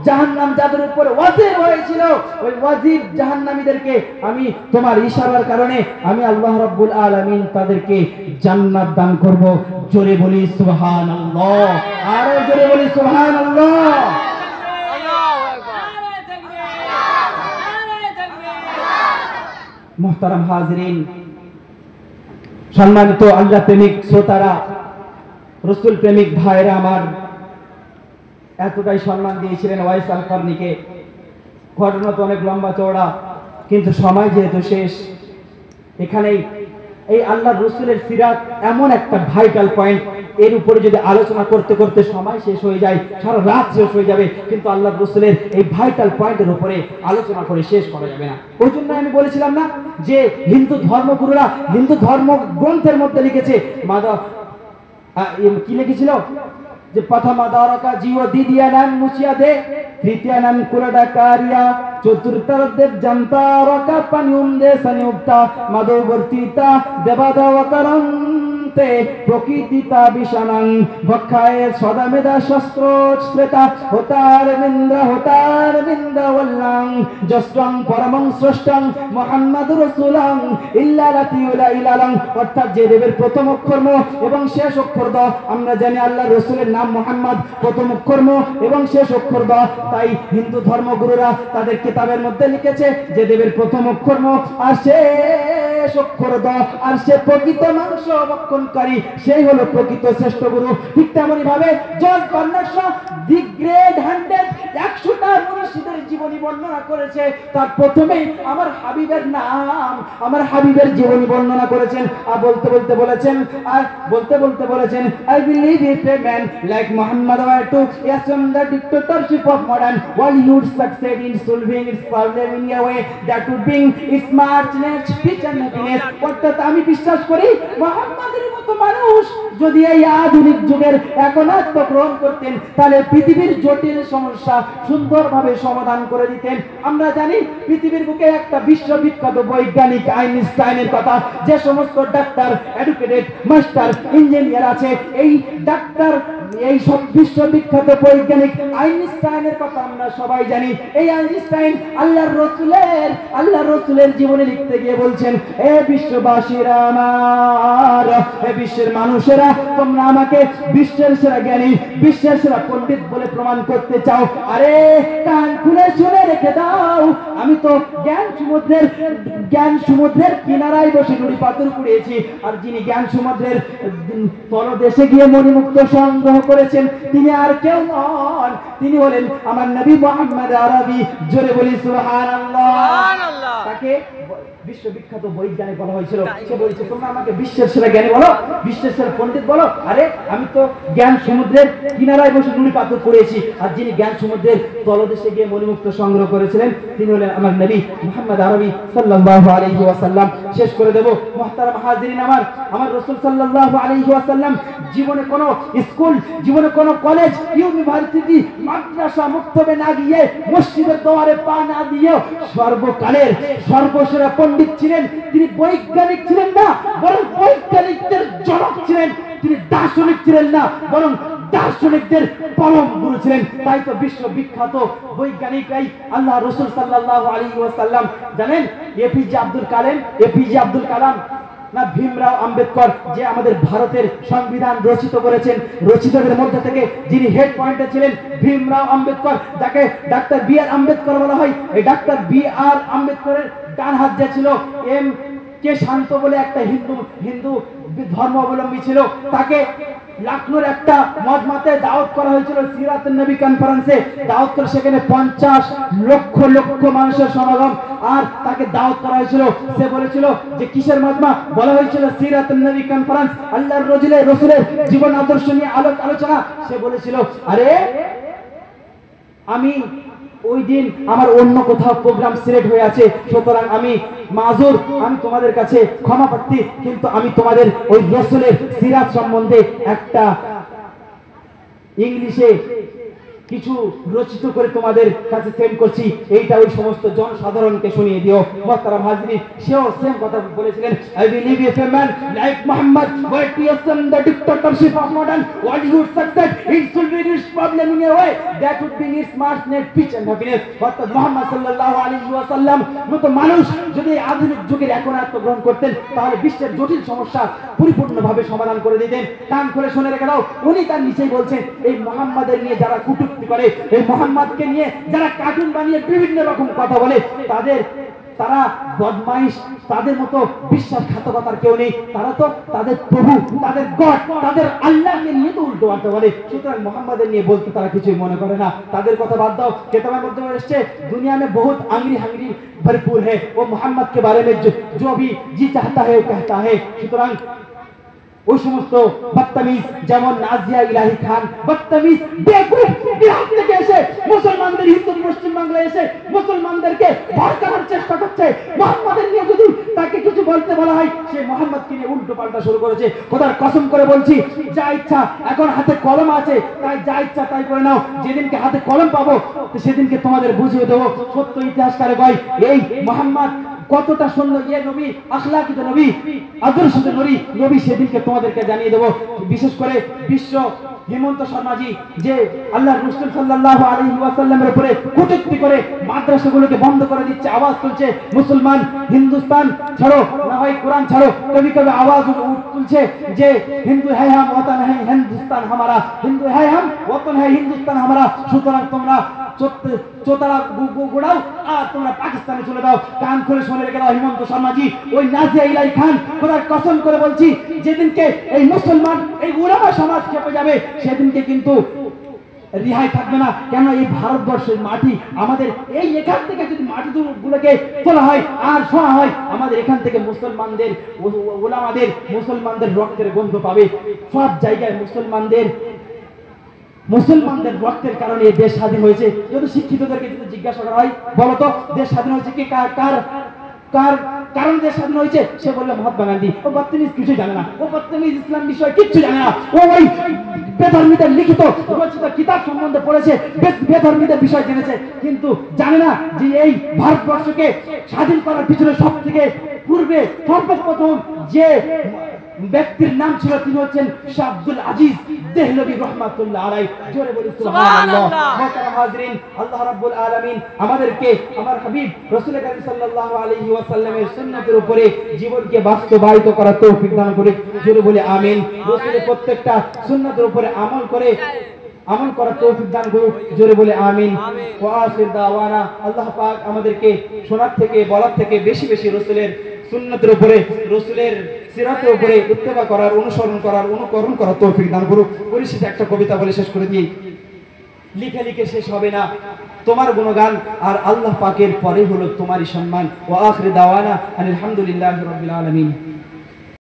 জাহান্নাম যাদের উপরে ওয়াজিব হয়েছিল, ওই ওয়াজিব জাহান্নামীদেরকে আমি তোমার ইশারার কারণে আমি আল্লাহ রাব্বুল আলামিন তাদেরকে জান্নাত দান করব। জোরে বলি সুবহানাল্লাহ, আরো জোরে বলি সুবহানাল্লাহ। মুহতারাম হাজিরিন, সম্মানিত আল্লাহ প্রেমিক শ্রোতারা, রাসূল প্রেমিক ভাইরা আমার, এতটাই সম্মান দিয়েছিলেন ওয়াইস আল কারনিকে। ঘটনা তো অনেক লম্বা চওড়া, কিন্তু সময় যেহেতু শেষ, এখানেই এই আল্লাহর রাসূলের সিরাত এমন একটা ভাইটাল পয়েন্ট, এর উপরে যদি আলোচনা করতে করতে সময় শেষ হয়ে যায়, সারা রাত শেষ হয়ে যাবে, কিন্তু আল্লাহর রাসূলের এই ভাইটাল পয়েন্টের উপরে আলোচনা করে শেষ করা যাবে না। ওই জন্য আমি বলেছিলাম না যে হিন্দু ধর্মগুরুরা হিন্দু ধর্ম গ্রন্থের মধ্যে লিখেছে, কি লিখেছিল যে প্রথম দ্বারকা জীব দ্বিতীয় নাম মুছিয়া দে, তৃতীয় নাম কুলডাকারিয়া, চতুর্থ দেব জন্তারকা পানিউম দে সংযুক্তা মাধবর্তিতা দেবাদাবকরণ প্রকৃতিতা বিশানাং বক্ষায় সদামেদা শস্ত্র শ্রেতা হোতার বিন্দ্র ওয়াল্লাং জস্টং পরমং স্রষ্টং মুহাম্মাদুর রাসূলং ইল্লা লাতিউলা ইলালাং। অর্থাৎ যে দেবের প্রথম অক্ষর ম এবং শেষ অক্ষর দ, আমরা জানি আল্লাহর রাসূলের নাম মুহাম্মদ, প্রথম অক্ষর ম এবং শেষ অক্ষর দ। তাই হিন্দু ধর্মগুরুরা তাদের কিতাবের মধ্যে লিখেছে যে দেবের প্রথম অক্ষর ম আর শেষ অক্ষর দ, আর সে প্রকৃত মাংস ভক্ষণকারী, সেই হলো প্রকৃত শ্রেষ্ঠ গুরু। ঠিক তেমনি ভাবে George Bernard Shaw the great 100টা মনীষীদের জীবনী বর্ণনা করেছে, তার প্রথমেই আমার হাবিবের নাম, আমার হাবিবের জীবনী বর্ণনা করেছেন। আর বলতে বলতে বলেছেন I believe if a man like Muhammad were to assume the dictatorship of modern world, he would succeed in solving its problem in a way that would bring its marchnet peace and happiness. অর্থাৎ আমি বিশ্বাস করি মুহাম্মাদের মতো মানুষ যদি এই আধুনিক যুগের একনাত্ম গ্রহণ করতেন, তাহলে পৃথিবীর জটিল সমস্যা সুন্দরভাবে সমাধান করে দিতেন। আমরা জানি পৃথিবীর বুকে একটা বিশ্ববিখ্যাত বৈজ্ঞানিক আইনস্টাইনের কথা, যে সমস্ত ডাক্তার, এডুকেটেড, মাস্টার, ইঞ্জিনিয়ার আছে, এই ডাক্তার, এই সব বিশ্ববিখ্যাত বৈজ্ঞানিক আইনস্টাইনের কথা আমরা সবাই জানি। এই আইনস্টাইন আল্লাহর রাসূলের জীবনী লিখতে গিয়ে বলছেন, এ বিশ্ববাসীরা আমার, এ বিশ্বের মানুষেরা, তোমরা আমাকে বিশ্বের সেরা জ্ঞানী, বিশ্বের সেরা পণ্ডিত বলে প্রমাণ করতে চাও? আরে কান খুলে শুনে রেখে দাও, আমি তো জ্ঞান সমুদ্রের কিনারায় বসে নুড়ি পাথর কুড়িয়েছি, আর যিনি জ্ঞান সমুদ্রের তলদেশে গিয়ে মণিমুক্ত সংগ্রহ করেছেন তিনি আর কেউ নন, তিনি হলেন আমার নবী মুহাম্মদ আরবি। জোরে বলি সুবহানাল্লাহ। তাকে বিশ্ববিখ্যাত বৈজ্ঞানিক বলা হয়েছিল। সে বলেছে তোমরা আমাকে বিশ্বের সেরা জ্ঞানী বলো, বিশ্বের সেরা পণ্ডিত বলো। আরে আমি তো জ্ঞান সমুদ্রের কিনারায় বসে নুড়ি পাথর করেছি, আর যিনি জ্ঞান সমুদ্রের তলদেশে গিয়ে মণিমুক্ত সংগ্রহ করেছিলেন তিনি হলেন আমার নবী মুহাম্মদ আরবি সাল্লাল্লাহু আলাইহি ওয়াসাল্লাম। শেষ করে দেব মুহতারাম হাজিরিন, আমার রাসূল সাল্লাল্লাহু আলাইহি ওয়াসাল্লাম জীবনে কোনো স্কুল, জীবনে কোনো কলেজ, ইউনিভার্সিটি, মাদ্রাসা, মক্তবে না গিয়ে, মসজিদের দুয়ারে পা না দিয়ে সর্বকালের সর্বসেরা পণ্ডিত ছিলেন। তিনি বৈজ্ঞানিক ছিলেন না, বরং বৈজ্ঞানিকদের জনক ছিলেন। তিনি দার্শনিক ছিলেন না, বরং দার্শনিকদের পরম গুরু ছিলেন। তাই তো বিশ্ববিখ্যাত বৈজ্ঞানিকরাই আল্লাহ রাসূল সাল্লাল্লাহু আলাইহি ওয়াসাল্লাম জানেন, এপিজে আব্দুল কালাম না ভীমরাও আম্বেদকর, যে আমাদের ভারতের সংবিধান রচিত করেছেন, রচিতদের মধ্যে থেকে যিনি হেড পয়েন্টে ছিলেন ভীমরাও আম্বেদকর, যাকে ডাক্তার বি আর আম্বেদকর বলা হয়। এই ডাক্তার বি আর আম্বেদকরের ডান হাত যে ছিল কে শান্ত বলে একটা হিন্দু ধর্মাবলম্বী ছিল, তাকে লখনৌর একটা মজমাতে দাওয়াত করা হয়েছিল, সিরাতুন নবী কনফারেন্সে দাওয়াত করে, সেখানে 50 লক্ষ লক্ষ মানুষের সমাগম, আর তাকে দাওয়াত করা হয়েছিল। সে বলেছিল যে কিসের মজমা? বলা হয়েছিল সিরাতুন নবী কনফারেন্স, আল্লাহর রসুলের জীবন আদর্শ নিয়ে আলোচনা। সে বলেছিল আরে আমি ওই দিন আমার অন্য কোথাও প্রোগ্রাম সিলেক্ট হয়ে আছে, সুতরাং আমি মাযুর, আমি তোমাদের কাছে ক্ষমা প্রার্থী, কিন্তু আমি তোমাদের ওই রাসূলের সিরাত সম্বন্ধে একটা ইংলিশে কিছু রচিত করে তোমাদের কাছে সেন্ড করছি, এইটা ওই সমস্ত জনসাধারণকে শুনিয়ে দিও। মুহতারাম হাজরিন, সেও সেম কথা বলেছিলেন, I believe if a man like Muhammad were to assume the dictatorship of modern Bollywood success, it should be its problem in a way that would bring its mass net peace and happiness। অর্থাৎ মুহাম্মদ সাল্লাল্লাহু আলাইহি ওয়াসাল্লাম মতো মানুষ যদি আধুনিক যুগের একনাত্ম গ্রহণ করতেন, তাহলে বিশ্বের জটিল সমস্যা পরিপূর্ণভাবে সমাধান করে দিতেন। কান খুলে শুনে রেখে দাও, উনি তার নিচেই বলছেন, এই মুহাম্মাদের নিয়ে যারা কটূক্তি করে, এই মুহাম্মাদকে নিয়ে যারা কার্টুন বানিয়ে বিভিন্ন রকম কথা বলে, তারা বদমাইশ, তাদের মতো বিশ্বাসঘাতকতার কেউ নেই। তারা তো তাদের প্রভু, তাদের গড, তাদের আল্লাহকে নিয়ে তো উল্টো পাল্টা বলে। সুতরাং মুহাম্মাদের নিয়ে বলতে তারা কিছুই মনে করে না। তাদের কথা বাদ দাও। কেতাবের মধ্যে এসেছে দুনিয়া में बहुत आंगरी भरपूर है, वो मोहम्मद के बारे में जो भी जी चाहता है वो कहता है। সুতরাং ওই সমস্ত বদতমিজ, যেমন নাজিয়া ইলাহি খান বদতমিজ বেকুব, বিহার থেকে এসে মুসলমানদের, হিন্দু পশ্চিম বাংলায় এসে মুসলমানদেরকে ভড়কানোর চেষ্টা করছে। মুহাম্মাদের নিয়ে যদি তাকে কিছু বলতে বলা হয়, সে মুহাম্মদকে নিয়ে উল্টো পাল্টা শুরু করেছে। খোদার কসম করে বলছি, যা ইচ্ছা, এখন হাতে কলম আছে, তাই যা ইচ্ছা তাই করে নাও। যেদিনকে হাতে কলম পাবো সেদিনকে তোমাদের বুঝিয়ে দেবো। সত্য ইতিহাসকারে ভাই, এই মুহাম্মদ কতটা সুন্দর, ইয়ে নবী আখলাকিত নবী, আদর্শিত নবী, সেদিনকে তোমাদেরকে জানিয়ে দেবো। বিশেষ করে বিশ্ব হেমন্ত শর্মাজি যে আল্লাহর রাসূল সাল্লাল্লাহু আলাইহি ওয়াসাল্লামের উপরে কটূক্তি করে মাদ্রাসাগুলোকে বন্ধ করে দিচ্ছে, আওয়াজ তুলছে, মুসলমান হিন্দুস্তান ছাড়ো, না হয় কোরআন ছাড়ো, কবি আওয়াজ তুলছে যে হিন্দু হ্যায় হাম ওয়াতন হ্যায় হিন্দুস্তান হামারা, হিন্দু হ্যায় হাম ওয়াতন হ্যায় হিন্দুস্তান হামারা। সুতরাং তোমরা চোতারা গোড়াও আর তোমরা পাকিস্তানে চলে যাও। কান খুলে শুনে রেখে দাও, হেমন্ত শর্মাজি, ওই নাজিয়া ইলাহি খান, খোদার কসম করে বলছি, যেদিনকে এই মুসলমান, এই উলামা সমাজ খেপে যাবে, সেদিনকে কিন্তু রিহাই থাকবে না। কেন? এই ভারতবর্ষের মাটি আমাদের, এই এখান থেকে যদি মাটিগুলোকে তোলা হয় আর শোনা হয়, আমাদের এখান থেকে মুসলমানদের উলামাদের, মুসলমানদের রক্তের গন্ধ পাবে। সব জায়গায় মুসলমানদের রক্তের কারণে এই দেশ স্বাধীন হয়েছে। যদি শিক্ষিতদেরকে যদি জিজ্ঞাসা করা হয়, বলতো দেশ স্বাধীন হয়েছে কি কার কারণ দেশ স্বাধীন হয়েছে, সে বলবে মহাত্মা গান্ধী। ও বদতমিজ কিছু জানে না, ও বদতমিজ ইসলাম বিষয় কিচ্ছু জানে না। ও ওই বেধর্মীদের লিখিত রচিত কিতাব সম্বন্ধে পড়েছে, বেধর্মীদের বিষয় জেনেছে, কিন্তু জানে না যে এই ভারতবর্ষকে স্বাধীন করার পিছনে সব থেকে পূর্বে সর্বপ্রথম যে ব্যক্তির নাম ছিল, তিনি হচ্ছেন শাহ আব্দুল আজিজ দেহলভী রাহমাতুল্লাহ আলাইহি। জোরে বলি সুবহানাল্লাহ। মুহতারাম হাজরিন, আল্লাহ রাব্বুল আলামিন আমাদেরকে আমার হাবিব রাসূল কারীম সাল্লাল্লাহু আলাইহি ওয়াসাল্লামের সুন্নাতের উপরে জীবনকে বাস্তবায়িত করার তৌফিক দান করে। জোরে বলি আমিন। রাসূলের প্রত্যেকটা সুন্নাতের উপরে আমল করার তৌফিক দান করুন। জোরে বলে আমিন। ওয়া আখির দাওয়ানা, আল্লাহ পাক আমাদেরকে শোনার থেকে, বলার থেকে বেশি বেশি রাসূলের সুন্নাতের উপরে, রাসূলের সিরাতের উপরে ইত্তেবা করার, অনুসরণ করার, অনুকরণ করার তৌফিক দান করুন। পরিশেষে একটা কবিতা বলে শেষ করে দিই। লিখে শেষ হবে না তোমার গুণগান, আর আল্লাহ পাকের পরে হলো তোমারই সম্মান। ওয়া আখির দাওয়ানা আলহামদুলিল্লাহি রাব্বিল আলামিন।